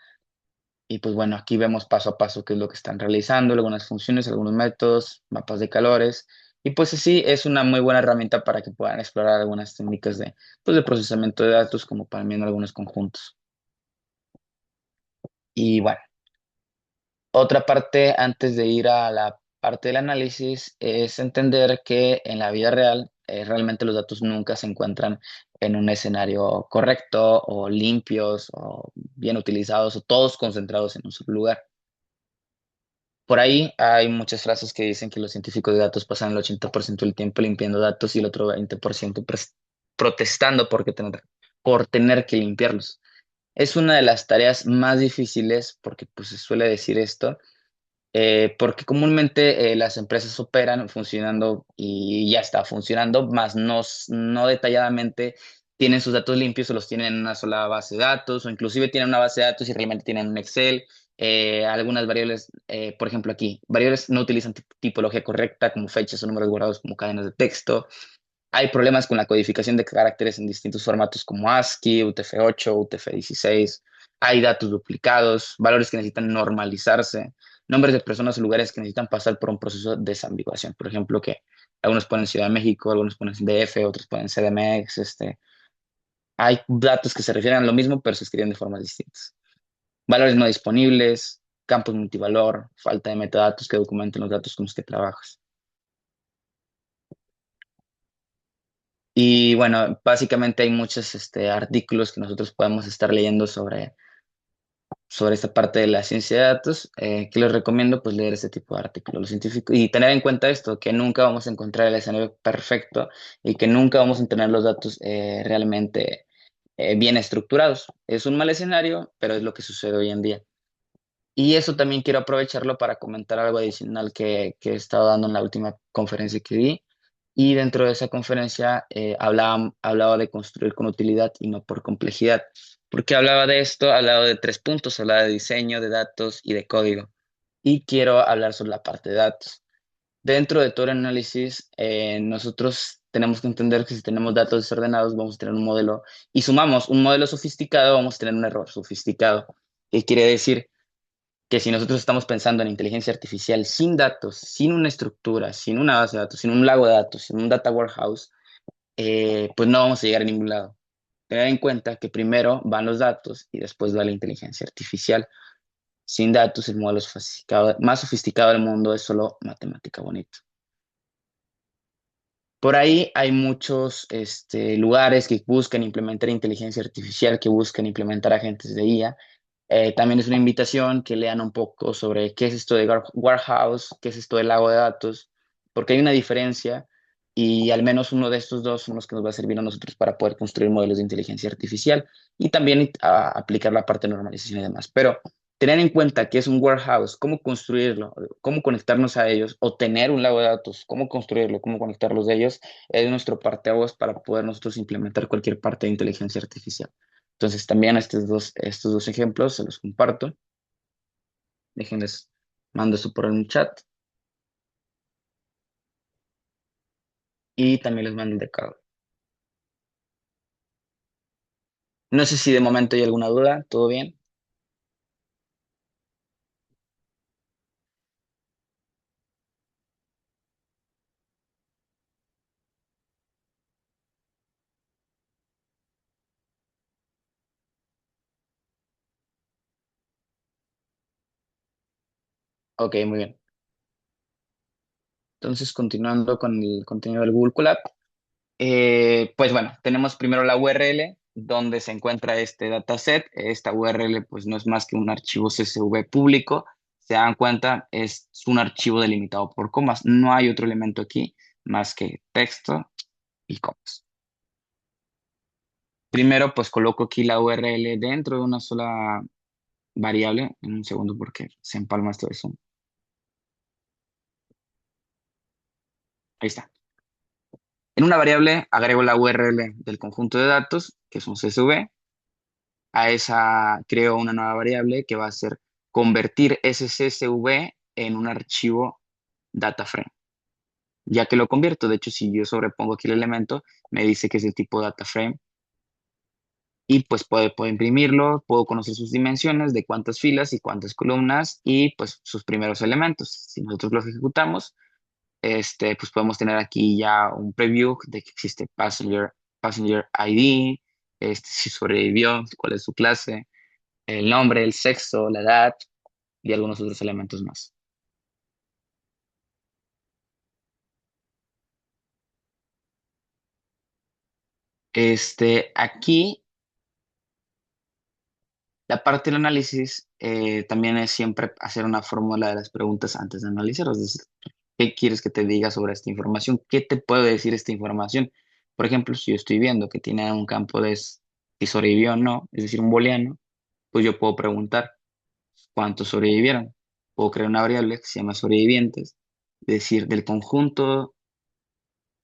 Y pues bueno, aquí vemos paso a paso qué es lo que están realizando, algunas funciones, algunos métodos, mapas de calores. Y pues sí, es una muy buena herramienta para que puedan explorar algunas técnicas pues, de procesamiento de datos, como también algunos conjuntos. Y bueno, otra parte antes de ir a la parte del análisis es entender que en la vida real realmente los datos nunca se encuentran en un escenario correcto o limpios o bien utilizados o todos concentrados en un solo lugar. Por ahí hay muchas frases que dicen que los científicos de datos pasan el 80% del tiempo limpiando datos y el otro 20% protestando por tener que limpiarlos. Es una de las tareas más difíciles porque pues, se suele decir esto, porque comúnmente las empresas operan funcionando y ya está funcionando, más no detalladamente tienen sus datos limpios o los tienen en una sola base de datos o inclusive tienen una base de datos y realmente tienen un Excel. Algunas variables, por ejemplo aquí, variables no utilizan tipología correcta como fechas o números guardados como cadenas de texto. Hay problemas con la codificación de caracteres en distintos formatos como ASCII, UTF-8, UTF-16. Hay datos duplicados, valores que necesitan normalizarse, nombres de personas o lugares que necesitan pasar por un proceso de desambiguación. Por ejemplo, que algunos ponen Ciudad de México, algunos ponen DF, otros ponen CDMX. Hay datos que se refieren a lo mismo, pero se escriben de formas distintas. Valores no disponibles, campos multivalor, falta de metadatos que documenten los datos con los que trabajas. Y bueno, básicamente hay muchos artículos que nosotros podemos estar leyendo sobre esta parte de la ciencia de datos, que les recomiendo pues leer ese tipo de artículos, los científicos, y tener en cuenta esto, que nunca vamos a encontrar el escenario perfecto y que nunca vamos a tener los datos realmente bien estructurados. Es un mal escenario, pero es lo que sucede hoy en día. Y eso también quiero aprovecharlo para comentar algo adicional que he estado dando en la última conferencia que di. Y dentro de esa conferencia hablaba de construir con utilidad y no por complejidad. ¿Por qué hablaba de esto? Hablaba de tres puntos, hablaba de diseño, de datos y de código. Y quiero hablar sobre la parte de datos. Dentro de todo el análisis, nosotros tenemos que entender que si tenemos datos desordenados, vamos a tener un modelo, y sumamos un modelo sofisticado, vamos a tener un error sofisticado. ¿Qué quiere decir? Que si nosotros estamos pensando en inteligencia artificial sin datos, sin una estructura, sin una base de datos, sin un lago de datos, sin un data warehouse, pues no vamos a llegar a ningún lado. Tener en cuenta que primero van los datos y después va la inteligencia artificial. Sin datos, el modelo más sofisticado del mundo es solo matemática bonita. Por ahí hay muchos lugares que buscan implementar inteligencia artificial, que buscan implementar agentes de IA. También es una invitación que lean un poco sobre qué es esto de Warehouse, qué es esto del lago de datos, porque hay una diferencia y al menos uno de estos dos son los que nos va a servir a nosotros para poder construir modelos de inteligencia artificial y también aplicar la parte de normalización y demás. Pero tener en cuenta qué es un warehouse, cómo construirlo, cómo conectarnos a ellos o tener un lago de datos, cómo construirlo, cómo conectarlos de ellos, es nuestro parteaguas para poder nosotros implementar cualquier parte de inteligencia artificial. Entonces también estos dos ejemplos se los comparto. Déjenles, mando eso por un chat y también les mando el decálogo. No sé si de momento hay alguna duda, ¿todo bien? Ok, muy bien. Entonces, continuando con el contenido del Google Colab, pues bueno, tenemos primero la URL donde se encuentra este dataset. Esta URL pues no es más que un archivo CSV público. Se dan cuenta, es un archivo delimitado por comas. No hay otro elemento aquí más que texto y comas. Primero, pues coloco aquí la URL dentro de una sola variable. En un segundo porque se empalma esto de Zoom. Ahí está. En una variable agrego la URL del conjunto de datos, que es un CSV. A esa creo una nueva variable que va a ser convertir ese CSV en un archivo data frame. Ya que lo convierto, de hecho, si yo sobrepongo aquí el elemento, me dice que es el tipo data frame y pues puedo imprimirlo, puedo conocer sus dimensiones, de cuántas filas y cuántas columnas y pues sus primeros elementos. Si nosotros los ejecutamos, pues podemos tener aquí ya un preview de que existe passenger ID, si sobrevivió, cuál es su clase, el nombre, el sexo, la edad y algunos otros elementos más. Aquí La parte del análisis también es siempre hacer una fórmula de las preguntas antes de analizar, es decir, ¿qué quieres que te diga sobre esta información? ¿Qué te puede decir esta información? Por ejemplo, si yo estoy viendo que tiene un campo de si sobrevivió o no, es decir, un booleano, pues yo puedo preguntar cuántos sobrevivieron. Puedo crear una variable que se llama sobrevivientes, es decir, del conjunto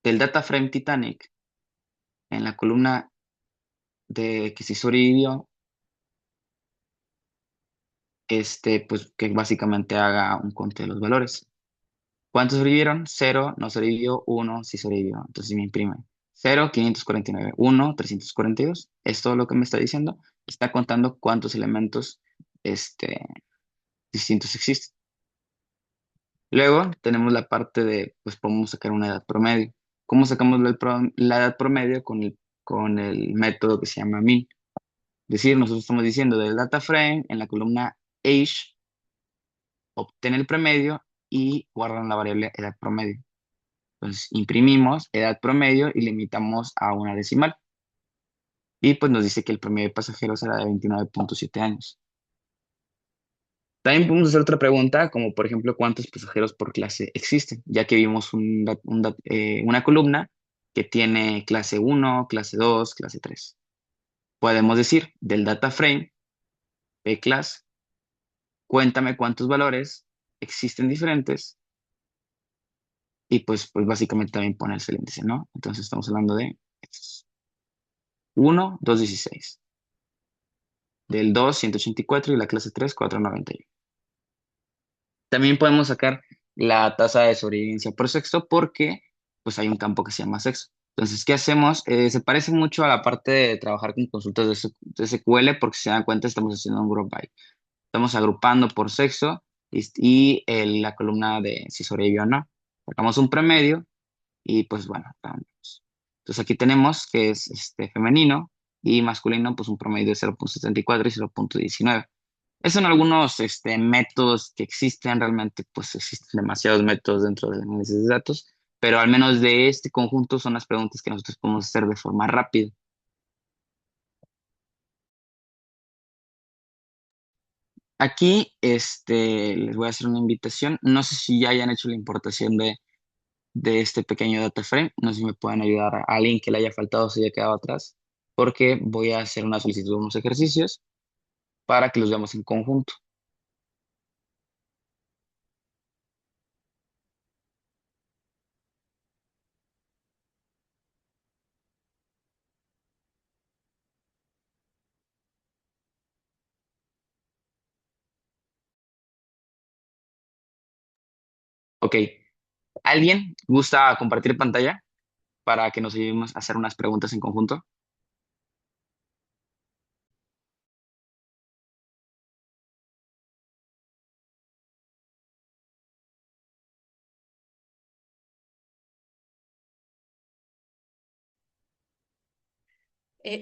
del data frame Titanic en la columna de que si sobrevivió, pues que básicamente haga un conteo de los valores. ¿Cuántos sobrevivieron? Cero, no sobrevivió, uno, sí sobrevivió. Entonces me imprime cero, 549, uno, 342. Es todo lo que me está diciendo. Está contando cuántos elementos este, distintos existen. Luego tenemos la parte de, pues podemos sacar una edad promedio. ¿Cómo sacamos la edad promedio? Con el método que se llama min. Es decir, nosotros estamos diciendo del data frame en la columna age, obtén el promedio y guardan la variable edad promedio. Entonces imprimimos edad promedio y limitamos a una decimal. Y pues nos dice que el promedio de pasajeros será de 29,7 años. También podemos hacer otra pregunta, como por ejemplo, ¿cuántos pasajeros por clase existen? Ya que vimos una columna que tiene clase uno, clase 2, clase 3. Podemos decir del data frame, P-class, cuéntame cuántos valores existen diferentes y pues básicamente también ponerse el índice, ¿no? Entonces estamos hablando de estos. 1, 216. Del 2, 184 y la clase 3, 491. También podemos sacar la tasa de sobrevivencia por sexo porque pues hay un campo que se llama sexo. Entonces, ¿qué hacemos? Se parece mucho a la parte de trabajar con consultas de SQL porque si se dan cuenta estamos haciendo un group by. Estamos agrupando por sexo la columna de si sobrevivió o no. Sacamos un promedio y pues bueno, vamos. Entonces aquí tenemos que es femenino y masculino pues un promedio de 0,74 y 0,19. Esos son algunos métodos que existen, realmente pues existen demasiados métodos dentro del análisis de datos, pero al menos de este conjunto son las preguntas que nosotros podemos hacer de forma rápida. Aquí les voy a hacer una invitación. No sé si ya hayan hecho la importación de este pequeño data frame. No sé si me pueden ayudar a alguien que le haya faltado o se haya quedado atrás, porque voy a hacer una solicitud de unos ejercicios para que los veamos en conjunto. Ok, ¿alguien gusta compartir pantalla para que nos ayudemos a hacer unas preguntas en conjunto?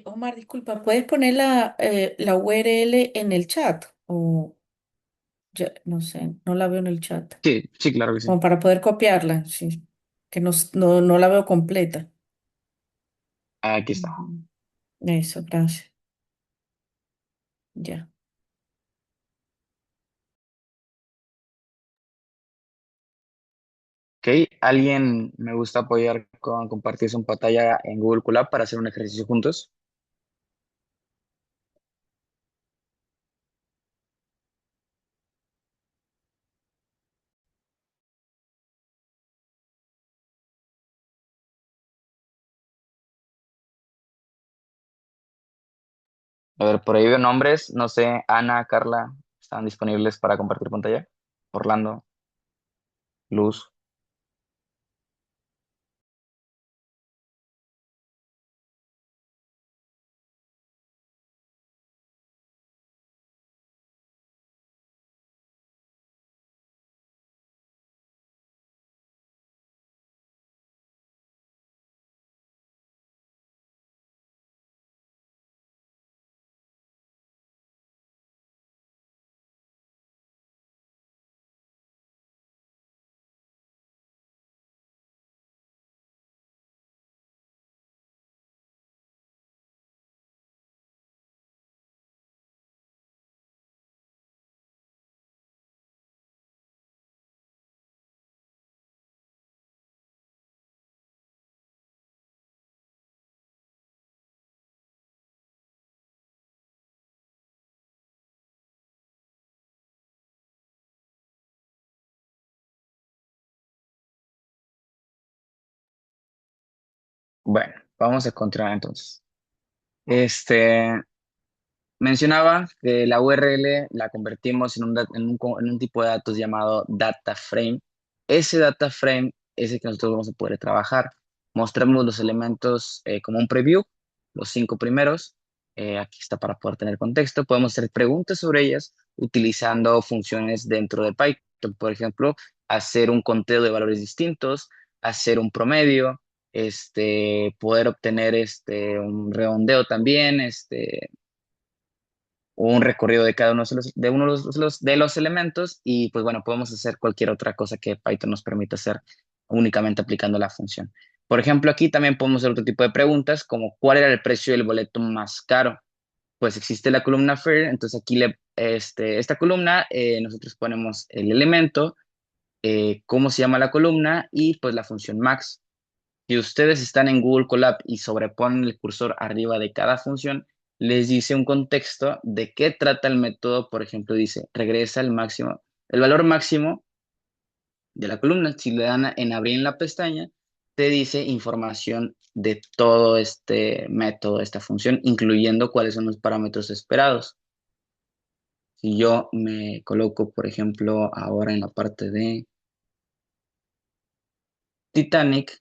Omar, disculpa, ¿puedes poner la URL en el chat? O ya, no sé, no la veo en el chat. Sí, sí, claro que sí. Como para poder copiarla, sí, que no la veo completa. Aquí está. Ujú. Eso, gracias. Ya. Ok, ¿alguien me gusta apoyar con compartir su pantalla en Google Colab para hacer un ejercicio juntos? A ver, por ahí veo nombres, no sé, Ana, Carla, ¿están disponibles para compartir pantalla? Orlando, Luz. Bueno, vamos a continuar entonces. Este, Mencionaba que la URL la convertimos en un tipo de datos llamado data frame. Ese data frame es el que nosotros vamos a poder trabajar. Mostramos los elementos como un preview, los 5 primeros. Aquí está para poder tener contexto. Podemos hacer preguntas sobre ellas utilizando funciones dentro de Python. Por ejemplo, hacer un conteo de valores distintos, hacer un promedio, poder obtener un redondeo también, un recorrido de cada uno de uno de los elementos y pues bueno, podemos hacer cualquier otra cosa que Python nos permita hacer únicamente aplicando la función. Por ejemplo, aquí también podemos hacer otro tipo de preguntas como ¿cuál era el precio del boleto más caro? Pues existe la columna FAIR, entonces aquí esta columna nosotros ponemos el elemento, cómo se llama la columna y pues la función max. Si ustedes están en Google Colab y sobreponen el cursor arriba de cada función, les dice un contexto de qué trata el método. Por ejemplo, dice, regresa el máximo, el valor máximo de la columna. Si le dan en abrir en la pestaña, te dice información de todo este método, esta función, incluyendo cuáles son los parámetros esperados. Si yo me coloco, por ejemplo, ahora en la parte de Titanic,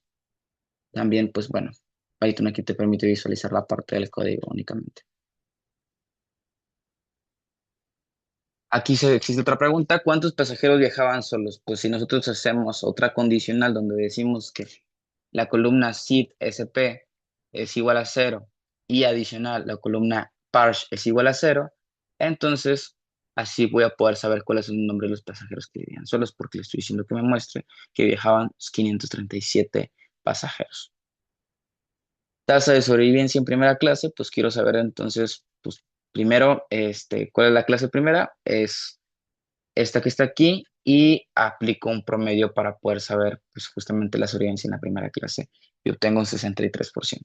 también, pues bueno, Python aquí te permite visualizar la parte del código únicamente. Aquí existe otra pregunta, ¿cuántos pasajeros viajaban solos? Pues si nosotros hacemos otra condicional donde decimos que la columna SID SP es igual a cero y adicional la columna parse es igual a cero, entonces así voy a poder saber cuál es el nombre de los pasajeros que vivían solos porque le estoy diciendo que me muestre que viajaban 537 pasajeros. Tasa de sobrevivencia en primera clase, pues quiero saber entonces, pues primero, ¿cuál es la clase primera? Es esta que está aquí y aplico un promedio para poder saber pues, justamente la sobrevivencia en la primera clase y obtengo un 63%.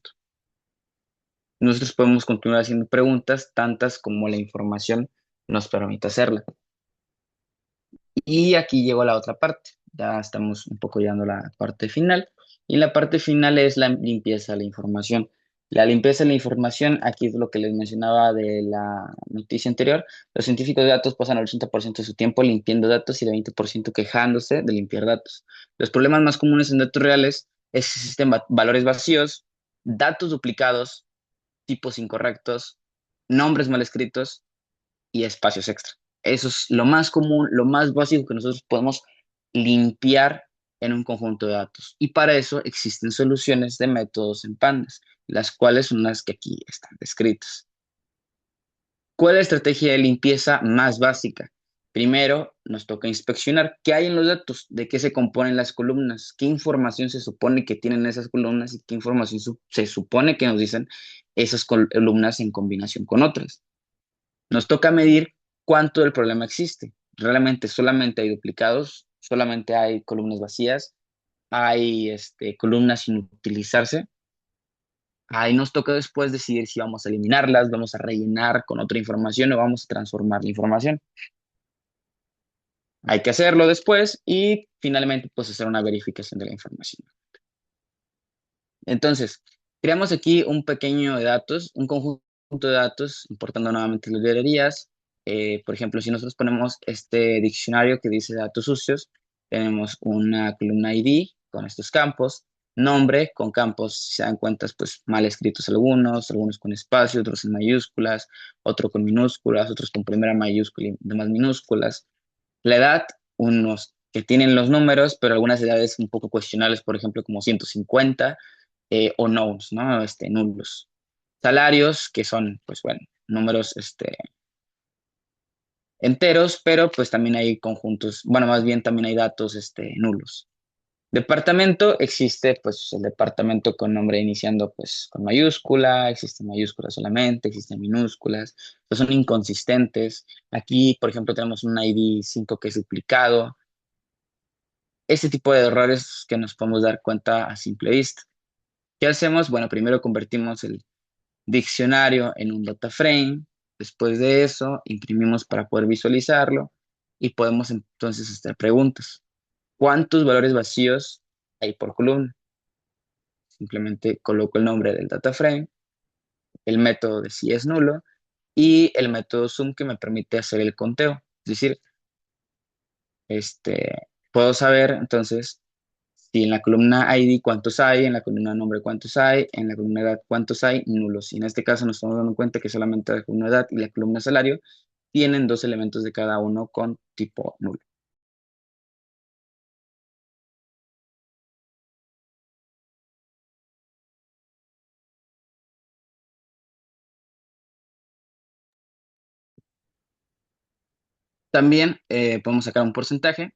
Nosotros podemos continuar haciendo preguntas, tantas como la información nos permite hacerla. Y aquí llegó la otra parte. Ya estamos un poco llegando a la parte final. Y la parte final es la limpieza de la información. La limpieza de la información, aquí es lo que les mencionaba de la noticia anterior. Los científicos de datos pasan el 80% de su tiempo limpiando datos y el 20% quejándose de limpiar datos. Los problemas más comunes en datos reales es que existen valores vacíos, datos duplicados, tipos incorrectos, nombres mal escritos y espacios extra. Eso es lo más común, lo más básico que nosotros podemos limpiar en un conjunto de datos. Y para eso existen soluciones de métodos en pandas, las cuales son las que aquí están descritas. ¿Cuál es la estrategia de limpieza más básica? Primero, nos toca inspeccionar qué hay en los datos, de qué se componen las columnas, qué información se supone que tienen esas columnas y qué información se supone que nos dicen esas columnas en combinación con otras. Nos toca medir cuánto del problema existe. Realmente solamente hay duplicados, solamente hay columnas vacías, hay columnas sin utilizarse. Ahí nos toca después decidir si vamos a eliminarlas, vamos a rellenar con otra información o vamos a transformar la información. Hay que hacerlo después y finalmente pues hacer una verificación de la información. Entonces, creamos aquí un pequeño de datos, un conjunto de datos, importando nuevamente las librerías. Por ejemplo, si nosotros ponemos este diccionario que dice datos sucios, tenemos una columna ID con estos campos, nombre con campos, si se dan cuenta, pues mal escritos algunos con espacio, otros en mayúsculas, otro con minúsculas, otros con primera mayúscula y demás minúsculas. La edad, unos que tienen los números, pero algunas edades un poco cuestionables, por ejemplo, como 150 o knowns, ¿no? Nulos. Salarios, que son, pues bueno, números enteros, pero pues también hay conjuntos, bueno, más bien también hay datos nulos. Departamento, existe pues el departamento con nombre iniciando pues con mayúscula, existen mayúsculas solamente, existen minúsculas, pues son inconsistentes. Aquí, por ejemplo, tenemos un ID 5 que es duplicado. Este tipo de errores que nos podemos dar cuenta a simple vista. ¿Qué hacemos? Bueno, primero convertimos el diccionario en un data frame. Después de eso, imprimimos para poder visualizarlo y podemos entonces hacer preguntas. ¿Cuántos valores vacíos hay por columna? Simplemente coloco el nombre del data frame, el método de si es nulo y el método sum que me permite hacer el conteo. Es decir, puedo saber entonces si en la columna ID cuántos hay, en la columna nombre cuántos hay, en la columna edad cuántos hay, nulos. Y en este caso nos estamos dando cuenta que solamente la columna edad y la columna salario tienen dos elementos de cada uno con tipo nulo. También podemos sacar un porcentaje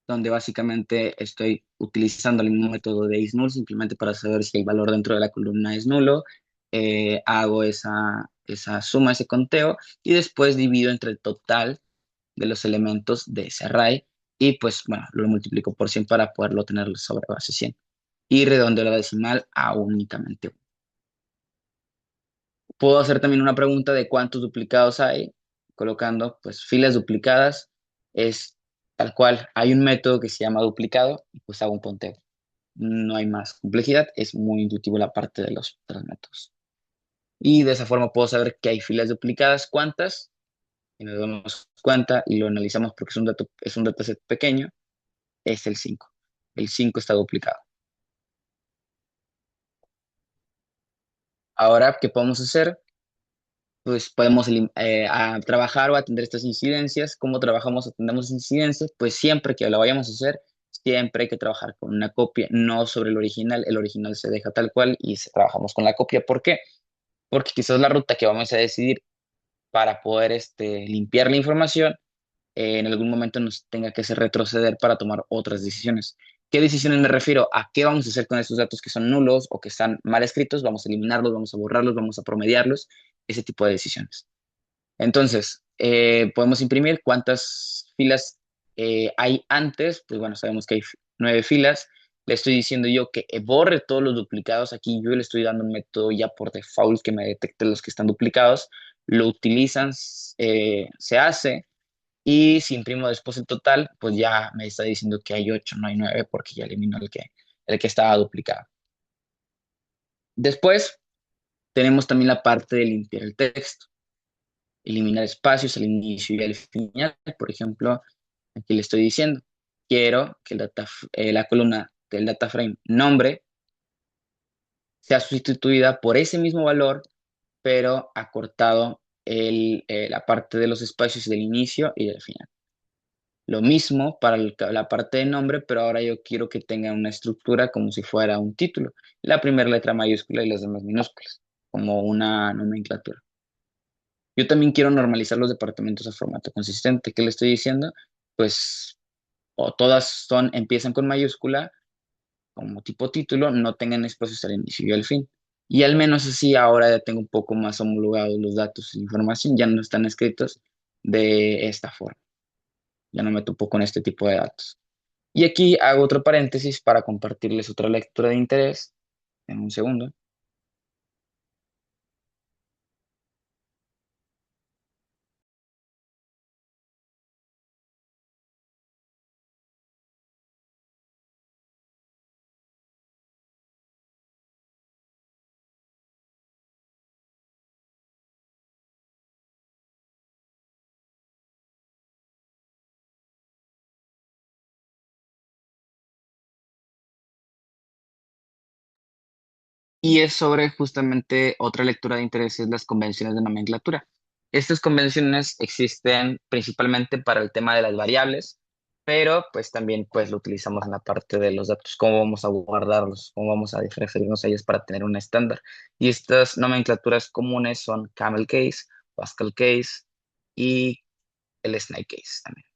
donde básicamente estoy utilizando el mismo método de isNull simplemente para saber si el valor dentro de la columna es nulo. Hago esa suma, ese conteo, y después divido entre el total de los elementos de ese array y pues bueno, lo multiplico por 100 para poderlo tener sobre base 100. Y redondeo la decimal a únicamente 1. Puedo hacer también una pregunta de cuántos duplicados hay, colocando pues filas duplicadas. Es tal cual, hay un método que se llama duplicado y pues hago un punteo. No hay más complejidad, es muy intuitivo la parte de los tres métodos. Y de esa forma puedo saber que hay filas duplicadas, cuántas, y nos damos cuenta y lo analizamos porque es un dataset pequeño, es el 5. El 5 está duplicado. Ahora, ¿qué podemos hacer? Pues podemos trabajar o atender estas incidencias. ¿Cómo trabajamos, atendemos incidencias? Pues siempre que lo vayamos a hacer, siempre hay que trabajar con una copia, no sobre el original. El original se deja tal cual y trabajamos con la copia. ¿Por qué? Porque quizás la ruta que vamos a decidir para poder limpiar la información en algún momento nos tenga que hacer retroceder para tomar otras decisiones. ¿Qué decisiones me refiero? ¿A qué vamos a hacer con estos datos que son nulos o que están mal escritos? Vamos a eliminarlos, vamos a borrarlos, vamos a promediarlos, ese tipo de decisiones. Entonces, podemos imprimir cuántas filas hay antes. Pues bueno, sabemos que hay 9 filas. Le estoy diciendo yo que borre todos los duplicados. Aquí yo le estoy dando un método ya por default que me detecte los que están duplicados. Lo utilizan, se hace. Y si imprimo después el total, pues ya me está diciendo que hay 8, no hay 9, porque ya eliminó el que estaba duplicado. Después tenemos también la parte de limpiar el texto, eliminar espacios al inicio y al final. Por ejemplo, aquí le estoy diciendo, quiero que la columna del data frame nombre sea sustituida por ese mismo valor, pero acortado la parte de los espacios del inicio y del final. Lo mismo para la parte de nombre, pero ahora yo quiero que tenga una estructura como si fuera un título. La primera letra mayúscula y las demás minúsculas, como una nomenclatura. Yo también quiero normalizar los departamentos a formato consistente. ¿Qué le estoy diciendo? Pues o todas empiezan con mayúscula, como tipo título, no tengan espacios al inicio y al fin. Y al menos así ahora ya tengo un poco más homologados los datos y la información, ya no están escritos de esta forma. Ya no me topo con este tipo de datos. Y aquí hago otro paréntesis para compartirles otra lectura de interés. En un segundo. Y es sobre justamente otra lectura de interés, es las convenciones de nomenclatura. Estas convenciones existen principalmente para el tema de las variables, pero pues también pues lo utilizamos en la parte de los datos, cómo vamos a guardarlos, cómo vamos a referirnos a ellos para tener un estándar. Y estas nomenclaturas comunes son camel case, Pascal case y el snake case también.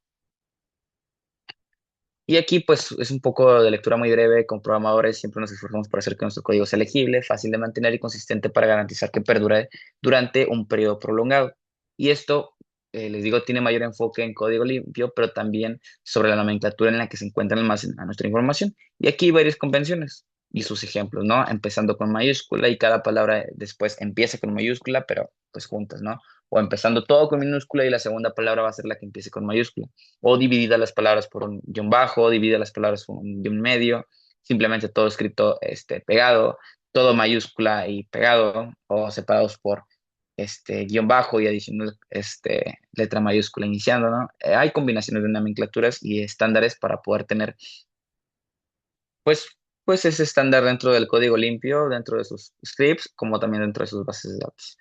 Y aquí pues es un poco de lectura muy breve. Con programadores siempre nos esforzamos por hacer que nuestro código sea legible, fácil de mantener y consistente para garantizar que perdure durante un periodo prolongado. Y esto, les digo, tiene mayor enfoque en código limpio, pero también sobre la nomenclatura en la que se encuentra almacenada nuestra información. Y aquí hay varias convenciones y sus ejemplos, ¿no? Empezando con mayúscula y cada palabra después empieza con mayúscula, pero pues juntas, ¿no? O empezando todo con minúscula y la segunda palabra va a ser la que empiece con mayúscula, o dividida las palabras por un guión bajo, o divide las palabras por un guión medio, simplemente todo escrito pegado, todo mayúscula y pegado, o separados por guión bajo y adicional letra mayúscula iniciando, ¿no? Hay combinaciones de nomenclaturas y estándares para poder tener, pues, pues ese estándar dentro del código limpio, dentro de sus scripts, como también dentro de sus bases de datos.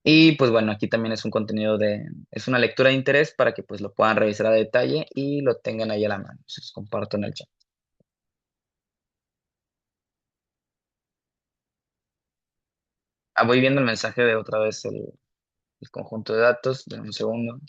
Y pues bueno, aquí también es un contenido es una lectura de interés para que pues lo puedan revisar a detalle y lo tengan ahí a la mano. Se los comparto en el chat. Voy viendo el mensaje de otra vez el conjunto de datos, de un segundo.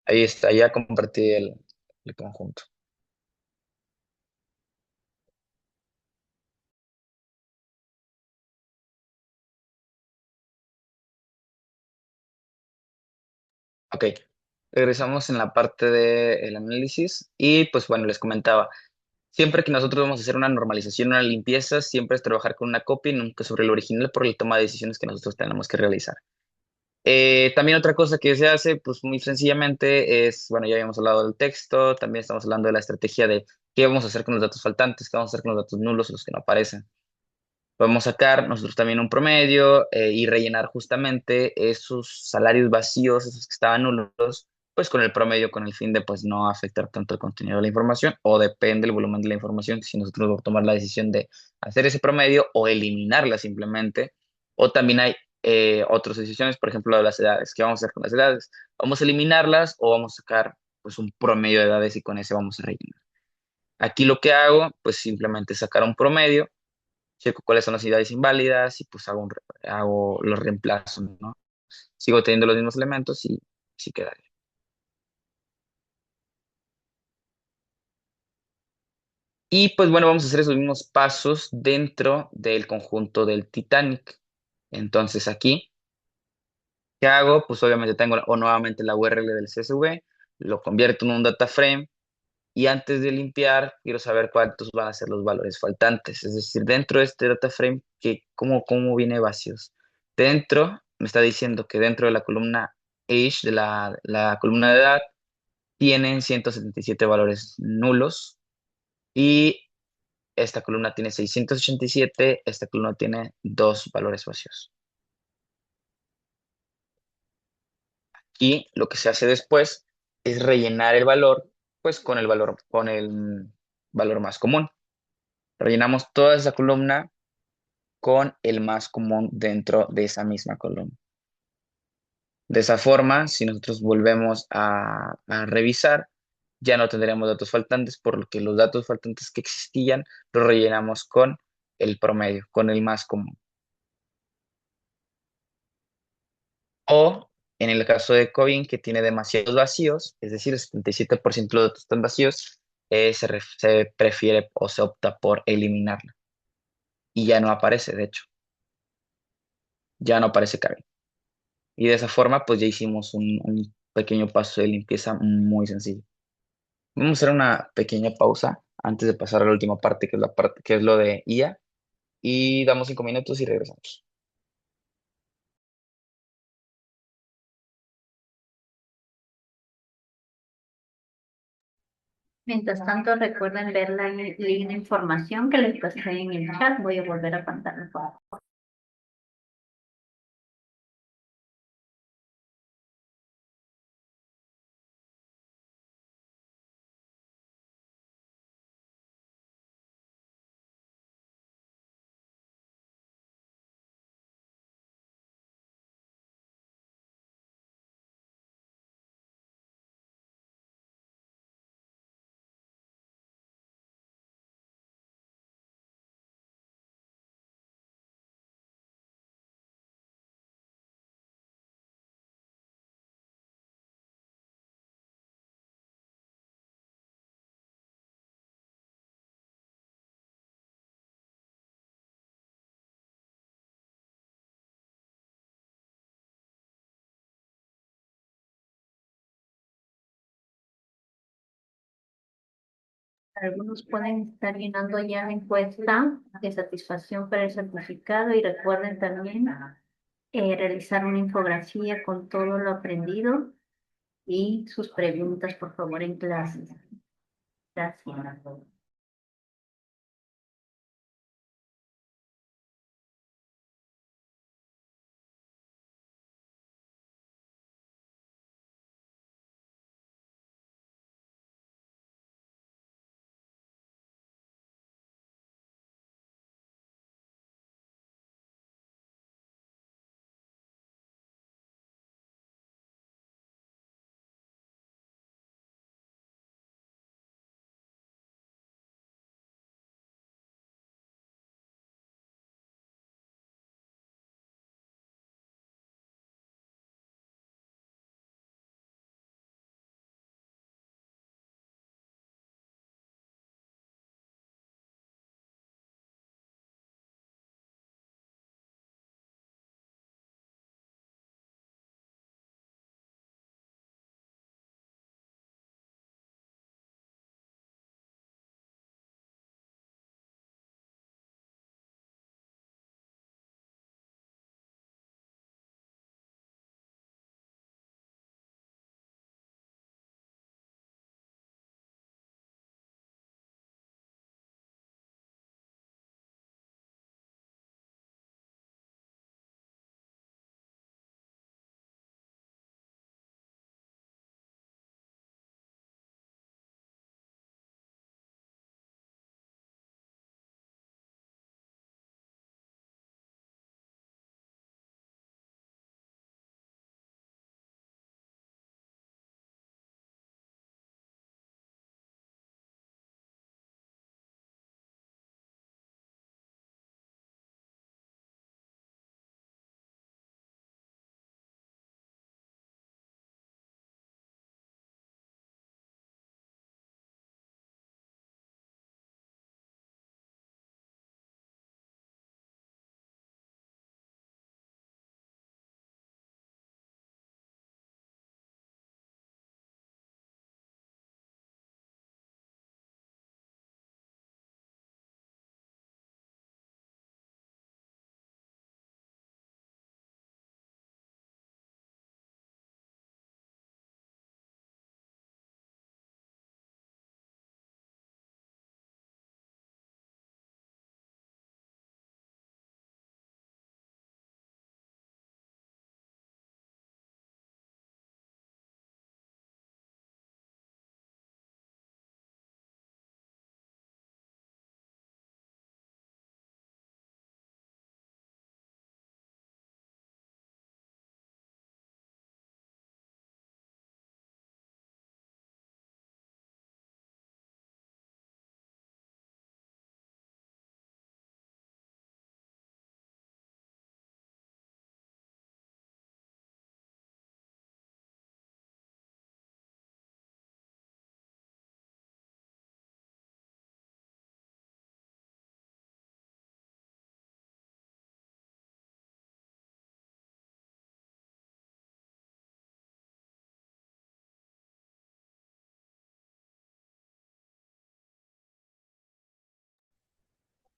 Ahí está, ya compartí el conjunto. Ok, regresamos en la parte del análisis y pues bueno, les comentaba, siempre que nosotros vamos a hacer una normalización, una limpieza, siempre es trabajar con una copia y nunca sobre el original por el toma de decisiones que nosotros tenemos que realizar. También otra cosa que se hace, pues muy sencillamente es, bueno, ya habíamos hablado del texto, también estamos hablando de la estrategia de qué vamos a hacer con los datos faltantes, qué vamos a hacer con los datos nulos, los que no aparecen. Podemos sacar nosotros también un promedio y rellenar justamente esos salarios vacíos, esos que estaban nulos, pues con el promedio, con el fin de pues no afectar tanto el contenido de la información o depende del volumen de la información, si nosotros vamos a tomar la decisión de hacer ese promedio o eliminarla simplemente. O también hay otras decisiones, por ejemplo, de las edades. ¿Qué vamos a hacer con las edades? ¿Vamos a eliminarlas o vamos a sacar pues un promedio de edades y con ese vamos a rellenar? Aquí lo que hago, pues simplemente sacar un promedio, checo cuáles son las unidades inválidas y pues hago los reemplazos, ¿no? Sigo teniendo los mismos elementos y sí quedaría. Y pues bueno, vamos a hacer esos mismos pasos dentro del conjunto del Titanic. Entonces aquí, ¿qué hago? Pues obviamente tengo o nuevamente la URL del CSV, lo convierto en un data frame y antes de limpiar quiero saber cuántos van a ser los valores faltantes. Es decir, dentro de este data frame, ¿cómo viene vacíos? Dentro, me está diciendo que dentro de la columna age, de la columna de edad, tienen 177 valores nulos y esta columna tiene 687, esta columna tiene dos valores vacíos. Y lo que se hace después es rellenar el valor, pues con el valor más común. Rellenamos toda esa columna con el más común dentro de esa misma columna. De esa forma, si nosotros volvemos a revisar, ya no tendremos datos faltantes, por lo que los datos faltantes que existían los rellenamos con el promedio, con el más común. O en el caso de Covin, que tiene demasiados vacíos, es decir, el 77% de los datos están vacíos, se prefiere o se opta por eliminarla. Y ya no aparece, de hecho, ya no aparece Covin. Y de esa forma, pues ya hicimos un pequeño paso de limpieza muy sencillo. Vamos a hacer una pequeña pausa antes de pasar a la última parte, que es la parte que es lo de IA, y damos 5 minutos y regresamos. Mientras tanto, recuerden ver la línea de información que les pasé en el chat. Voy a volver a pantalla. Algunos pueden estar llenando ya la encuesta de satisfacción para el certificado y recuerden también realizar una infografía con todo lo aprendido y sus preguntas, por favor, en clases. Gracias.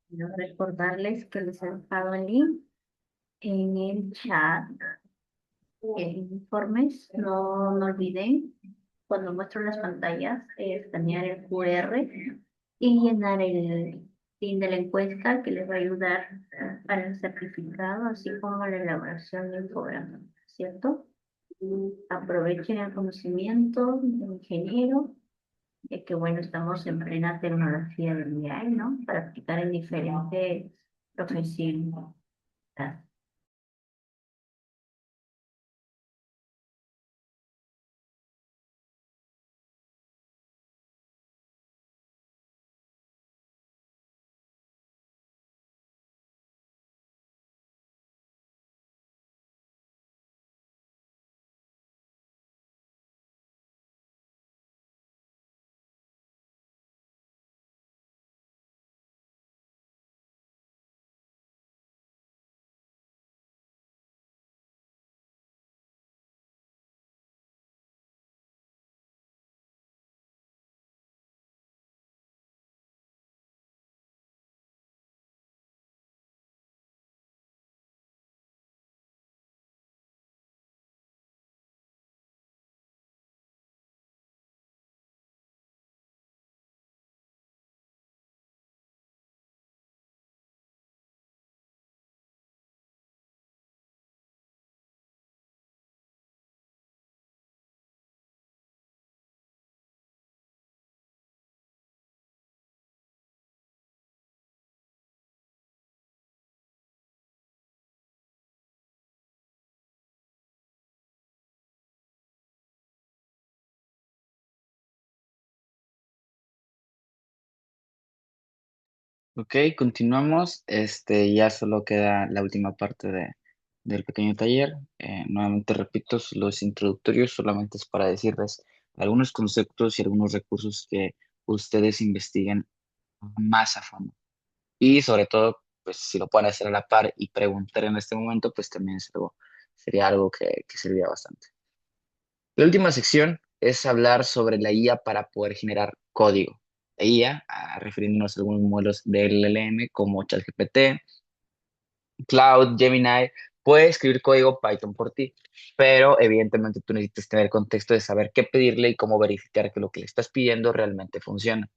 Quiero recordarles que les he dejado el link en el chat. Informes, no olviden, cuando muestro las pantallas, escanear el QR y llenar el link de la encuesta que les va a ayudar para el certificado, así como la elaboración del programa, ¿cierto? Aprovechen el conocimiento del ingeniero, de que bueno, estamos en plena tecnología del AI, ¿no? Para aplicar en diferentes profesiones. Ok, continuamos. Ya solo queda la última parte del pequeño taller. Nuevamente repito, los introductorios solamente es para decirles algunos conceptos y algunos recursos que ustedes investiguen más a fondo. Y sobre todo, pues si lo pueden hacer a la par y preguntar en este momento, pues también sería algo que serviría bastante. La última sección es hablar sobre la IA para poder generar código. La IA, refiriéndonos a algunos modelos de LLM como ChatGPT, Cloud, Gemini, puede escribir código Python por ti, pero evidentemente tú necesitas tener contexto de saber qué pedirle y cómo verificar que lo que le estás pidiendo realmente funciona.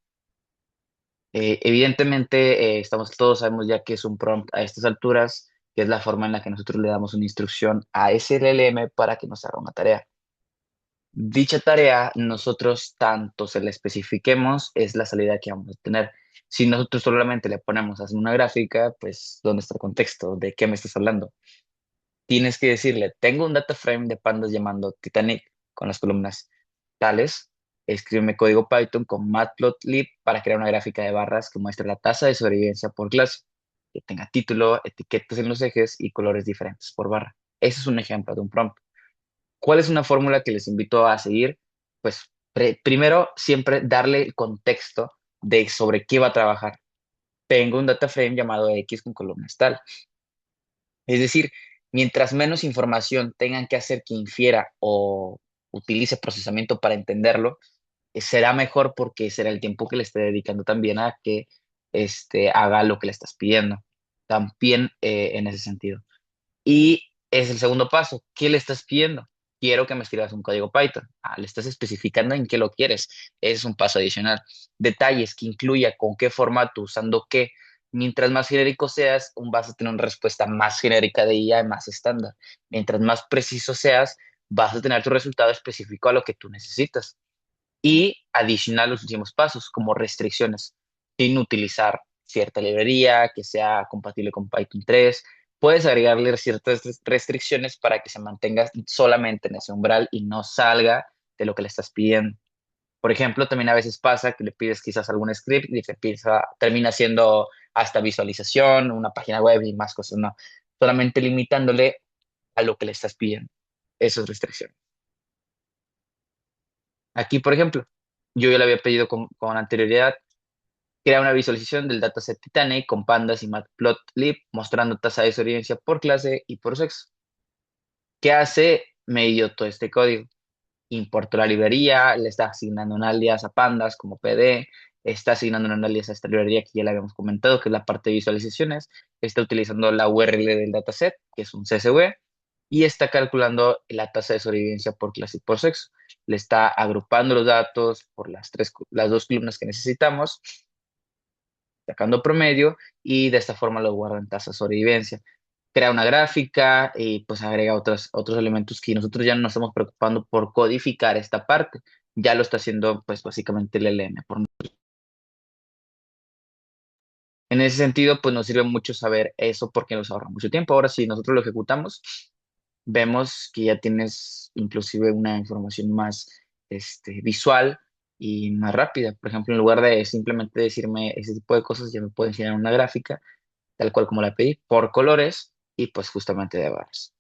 Evidentemente, todos sabemos ya que es un prompt a estas alturas, que es la forma en la que nosotros le damos una instrucción a ese LLM para que nos haga una tarea. Dicha tarea, nosotros tanto se la especifiquemos, es la salida que vamos a tener. Si nosotros solamente le ponemos a hacer una gráfica, pues, ¿dónde está el contexto? ¿De qué me estás hablando? Tienes que decirle, tengo un data frame de pandas llamando Titanic con las columnas tales, escríbeme código Python con matplotlib para crear una gráfica de barras que muestre la tasa de sobrevivencia por clase, que tenga título, etiquetas en los ejes y colores diferentes por barra. Ese es un ejemplo de un prompt. ¿Cuál es una fórmula que les invito a seguir? Pues primero, siempre darle el contexto de sobre qué va a trabajar. Tengo un data frame llamado X con columnas tal. Es decir, mientras menos información tengan que hacer que infiera o utilice procesamiento para entenderlo, será mejor porque será el tiempo que le esté dedicando también a que haga lo que le estás pidiendo. También en ese sentido. Y es el segundo paso. ¿Qué le estás pidiendo? Quiero que me escribas un código Python. Le estás especificando en qué lo quieres. Ese es un paso adicional. Detalles que incluya con qué formato, usando qué. Mientras más genérico seas, vas a tener una respuesta más genérica de IA y más estándar. Mientras más preciso seas, vas a tener tu resultado específico a lo que tú necesitas. Y adicional los últimos pasos, como restricciones, sin utilizar cierta librería que sea compatible con Python 3. Puedes agregarle ciertas restricciones para que se mantenga solamente en ese umbral y no salga de lo que le estás pidiendo. Por ejemplo, también a veces pasa que le pides quizás algún script y termina siendo hasta visualización, una página web y más cosas, no. Solamente limitándole a lo que le estás pidiendo, esas restricciones. Aquí, por ejemplo, yo ya le había pedido con anterioridad crear una visualización del dataset Titanic con pandas y matplotlib mostrando tasa de sobrevivencia por clase y por sexo. ¿Qué hace? Me dio todo este código. Importó la librería, le está asignando un alias a pandas como PD, está asignando un alias a esta librería que ya le habíamos comentado, que es la parte de visualizaciones, está utilizando la URL del dataset, que es un CSV, y está calculando la tasa de sobrevivencia por clase y por sexo. Le está agrupando los datos por las dos columnas que necesitamos, sacando promedio y de esta forma lo guarda en tasa de sobrevivencia. Crea una gráfica y pues agrega otros elementos que nosotros ya no nos estamos preocupando por codificar esta parte. Ya lo está haciendo pues básicamente el LM. En ese sentido pues nos sirve mucho saber eso porque nos ahorra mucho tiempo. Ahora si nosotros lo ejecutamos, vemos que ya tienes inclusive una información más visual y más rápida. Por ejemplo, en lugar de simplemente decirme ese tipo de cosas, ya me pueden generar una gráfica tal cual como la pedí, por colores y pues justamente de barras.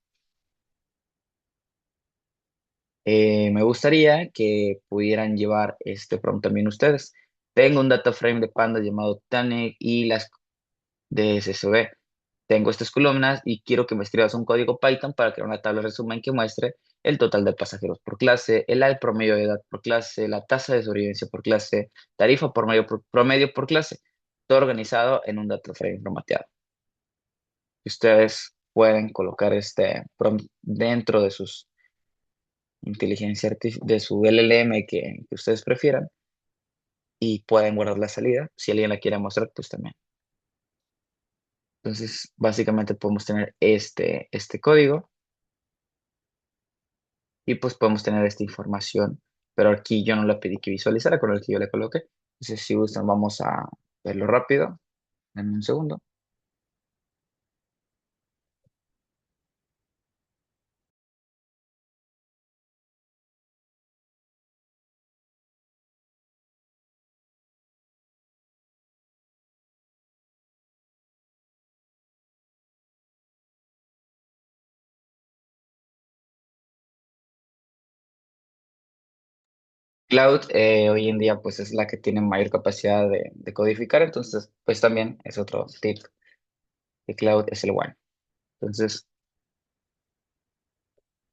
Me gustaría que pudieran llevar este prompt también ustedes. Tengo un data frame de Panda llamado Titanic y las de SSV. Tengo estas columnas y quiero que me escribas un código Python para crear una tabla de resumen que muestre el total de pasajeros por clase, el promedio de edad por clase, la tasa de sobrevivencia por clase, tarifa promedio por clase, todo organizado en un data frame formateado. Ustedes pueden colocar este prompt dentro de sus de su LLM que ustedes prefieran y pueden guardar la salida. Si alguien la quiere mostrar, pues también. Entonces, básicamente podemos tener este código y pues podemos tener esta información, pero aquí yo no le pedí que visualizara con el que yo le coloqué. Entonces, si gustan, vamos a verlo rápido. Denme un segundo. Cloud hoy en día pues es la que tiene mayor capacidad de codificar, entonces pues también es otro tip de Cloud, es el One. Entonces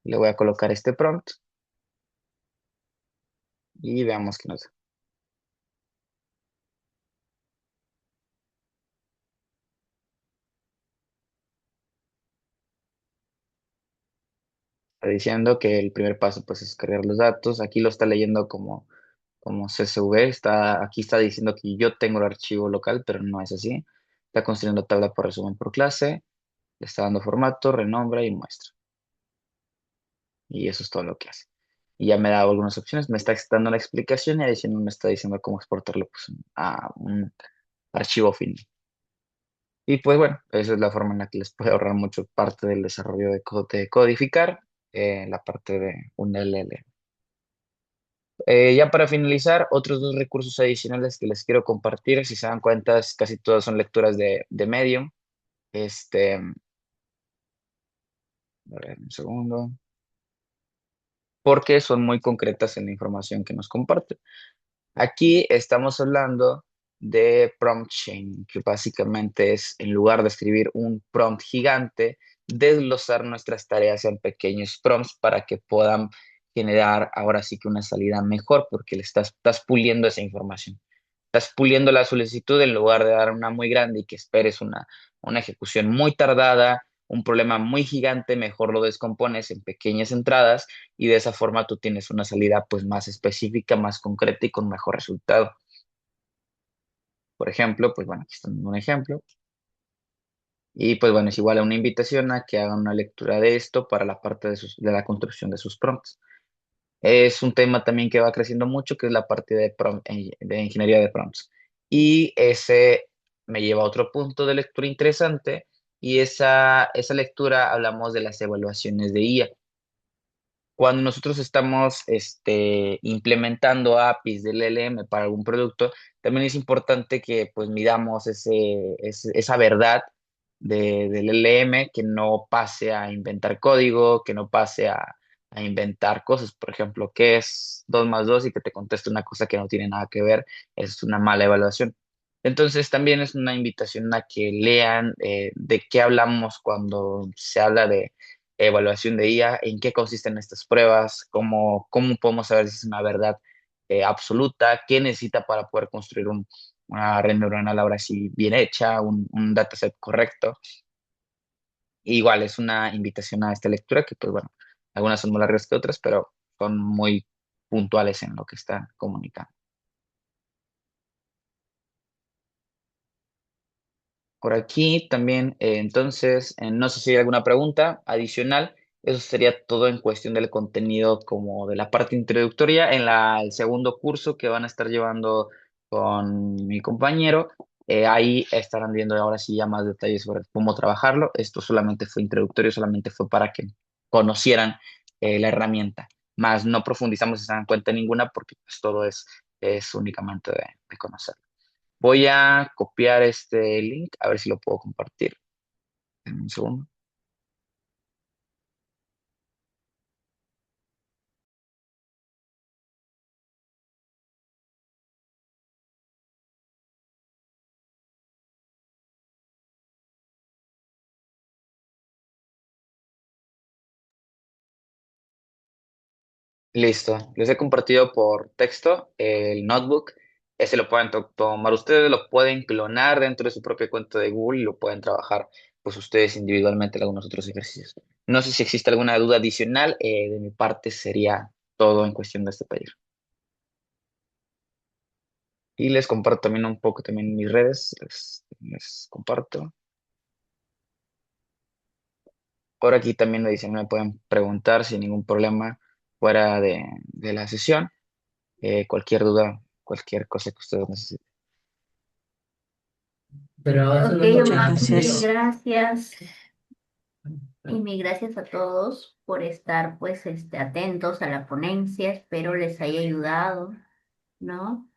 le voy a colocar este prompt y veamos qué nos da. Está diciendo que el primer paso pues es cargar los datos. Aquí lo está leyendo como CSV. Aquí está diciendo que yo tengo el archivo local, pero no es así. Está construyendo tabla por resumen por clase. Le está dando formato, renombra y muestra. Y eso es todo lo que hace. Y ya me da algunas opciones. Me está dando la explicación y adicional me está diciendo cómo exportarlo pues, a un archivo final. Y pues bueno, esa es la forma en la que les puede ahorrar mucho parte del desarrollo de codificar la parte de un LL. Ya para finalizar, otros dos recursos adicionales que les quiero compartir, si se dan cuenta, casi todas son lecturas de Medium. A ver, un segundo, porque son muy concretas en la información que nos comparten. Aquí estamos hablando de prompt chaining, que básicamente es, en lugar de escribir un prompt gigante, desglosar nuestras tareas en pequeños prompts para que puedan generar ahora sí que una salida mejor, porque estás puliendo esa información. Estás puliendo la solicitud en lugar de dar una muy grande y que esperes una ejecución muy tardada, un problema muy gigante, mejor lo descompones en pequeñas entradas y de esa forma tú tienes una salida pues más específica, más concreta y con mejor resultado. Por ejemplo, pues bueno, aquí está un ejemplo. Y pues bueno, es igual a una invitación a que hagan una lectura de esto para la parte de la construcción de sus prompts. Es un tema también que va creciendo mucho, que es la parte de ingeniería de prompts. Y ese me lleva a otro punto de lectura interesante, y esa lectura hablamos de las evaluaciones de IA. Cuando nosotros estamos implementando APIs del LLM para algún producto, también es importante que pues midamos esa verdad del LLM, que no pase a inventar código, que no pase a inventar cosas. Por ejemplo, ¿qué es 2 más 2? Y que te conteste una cosa que no tiene nada que ver, es una mala evaluación. Entonces también es una invitación a que lean de qué hablamos cuando se habla de evaluación de IA, en qué consisten estas pruebas, cómo podemos saber si es una verdad absoluta, qué necesita para poder construir una red neuronal ahora sí bien hecha, un dataset correcto. Igual es una invitación a esta lectura que, pues bueno, algunas son más largas que otras, pero son muy puntuales en lo que están comunicando. Por aquí también, entonces, no sé si hay alguna pregunta adicional. Eso sería todo en cuestión del contenido como de la parte introductoria. El segundo curso que van a estar llevando con mi compañero, ahí estarán viendo ahora sí ya más detalles sobre cómo trabajarlo. Esto solamente fue introductorio, solamente fue para que conocieran la herramienta. Más no profundizamos si se dan cuenta ninguna porque pues, todo es únicamente de conocer. Voy a copiar este link, a ver si lo puedo compartir en un segundo. Listo, les he compartido por texto el notebook. Ese lo pueden tomar ustedes, lo pueden clonar dentro de su propia cuenta de Google y lo pueden trabajar pues ustedes individualmente en algunos otros ejercicios. No sé si existe alguna duda adicional, de mi parte sería todo en cuestión de este taller. Y les comparto también un poco también mis redes, les comparto. Por aquí también me pueden preguntar sin ningún problema fuera de la sesión, cualquier duda, cualquier cosa que ustedes necesiten. Pero eso Ok, no es lo Muchas Omar, que mil gracias. gracias. Y mil gracias a todos por estar pues atentos a la ponencia. Espero les haya ayudado, ¿no?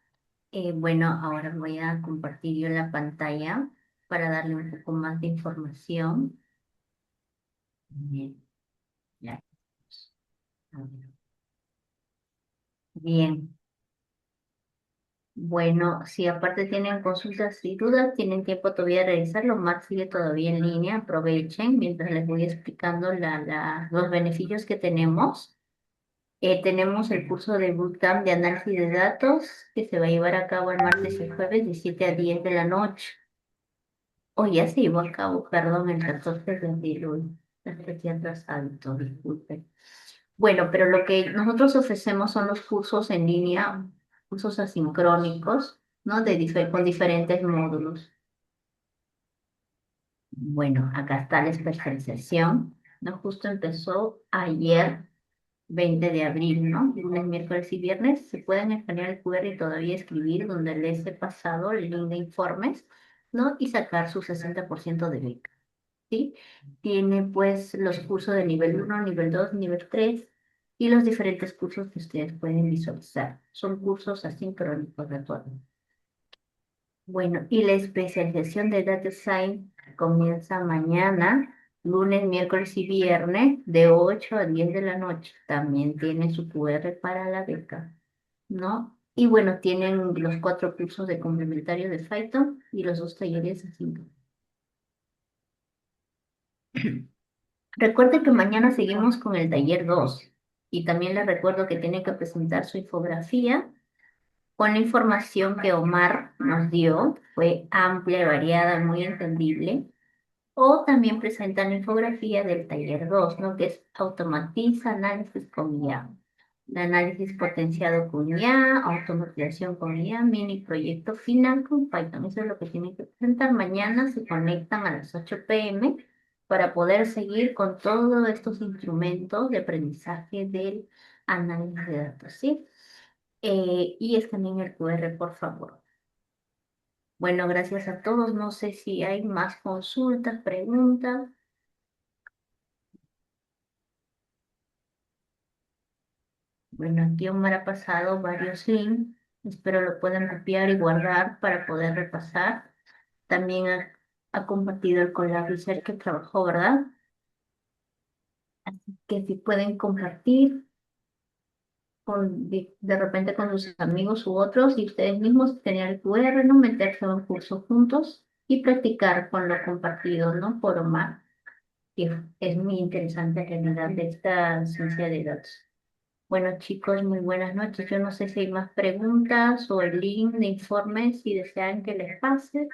Bueno, ahora voy a compartir yo la pantalla para darle un poco más de información. Bien, ya. A ver. Bien. Bueno, si aparte tienen consultas y dudas, tienen tiempo todavía de revisarlo, Max sigue todavía en línea, aprovechen mientras les voy explicando los beneficios que tenemos. Tenemos el curso de Bootcamp de análisis de datos que se va a llevar a cabo el martes y jueves de 7 a 10 de la noche. O ya se llevó a cabo, perdón, el 14 de abril, hoy. Estoy atrasado, disculpen. Bueno, pero lo que nosotros ofrecemos son los cursos en línea, cursos asincrónicos, ¿no? Con diferentes módulos. Bueno, acá está la especialización, ¿no? Justo empezó ayer, 20 de abril, ¿no? Lunes, miércoles y viernes. Se pueden escanear el QR y todavía escribir donde les he pasado el link de informes, ¿no? Y sacar su 60% de beca, ¿sí? Tiene pues los cursos de nivel 1, nivel 2, nivel 3 y los diferentes cursos que ustedes pueden visualizar. Son cursos asincrónicos de todo. Bueno, y la especialización de Data Science comienza mañana, lunes, miércoles y viernes, de 8 a 10 de la noche. También tiene su QR para la beca, ¿no? Y bueno, tienen los 4 cursos de complementario de Python y los 2 talleres asíncronos. Recuerde que mañana seguimos con el taller 2 y también les recuerdo que tiene que presentar su infografía con la información que Omar nos dio. Fue amplia, variada, muy entendible. O también presentan la infografía del taller 2, ¿no? Que es automatiza análisis con IA. El análisis potenciado con IA, automatización con IA, mini proyecto final con Python. Eso es lo que tienen que presentar. Mañana se conectan a las 8 p.m. para poder seguir con todos estos instrumentos de aprendizaje del análisis de datos, ¿sí? Y escaneen el QR, por favor. Bueno, gracias a todos. No sé si hay más consultas, preguntas. Bueno, aquí Omar ha pasado varios links. Espero lo puedan copiar y guardar para poder repasar. También ha compartido el Collab Research que trabajó, ¿verdad? Que si pueden compartir de repente con sus amigos u otros y ustedes mismos tener el QR, ¿no? Meterse a un curso juntos y practicar con lo compartido, ¿no? Por Omar, que es muy interesante en realidad de esta ciencia de datos. Bueno, chicos, muy buenas noches. Yo no sé si hay más preguntas o el link de informes si desean que les pase.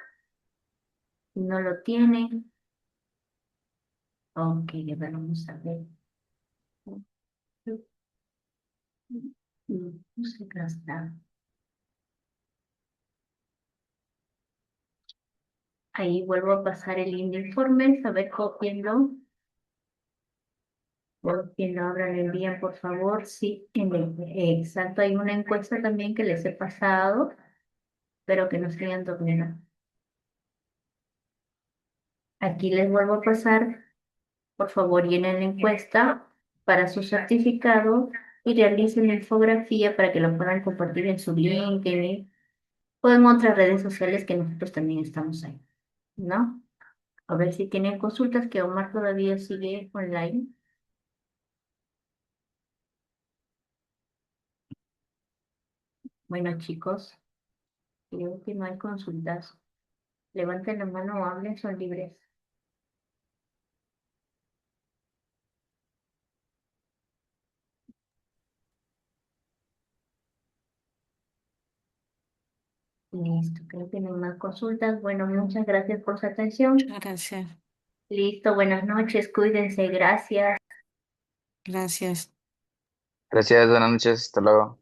Si no lo tienen, ok, a ver, vamos a ver. No sé qué está. Ahí vuelvo a pasar el link de informes, a ver, copienlo. O quien lo abra, le envíen, por favor. Sí, exacto, hay una encuesta también que les he pasado, pero que no se hayan dormido. Aquí les vuelvo a pasar. Por favor, llenen la encuesta para su certificado y realicen la infografía para que lo puedan compartir en su LinkedIn o en otras redes sociales que nosotros también estamos ahí, ¿no? A ver si tienen consultas, que Omar todavía sigue online. Bueno, chicos, creo que no hay consultas. Levanten la mano o hablen, son libres. Listo, creo que no hay más consultas. Bueno, muchas gracias por su atención. Gracias, Listo, buenas noches, cuídense, gracias. gracias. Gracias, buenas noches, hasta luego.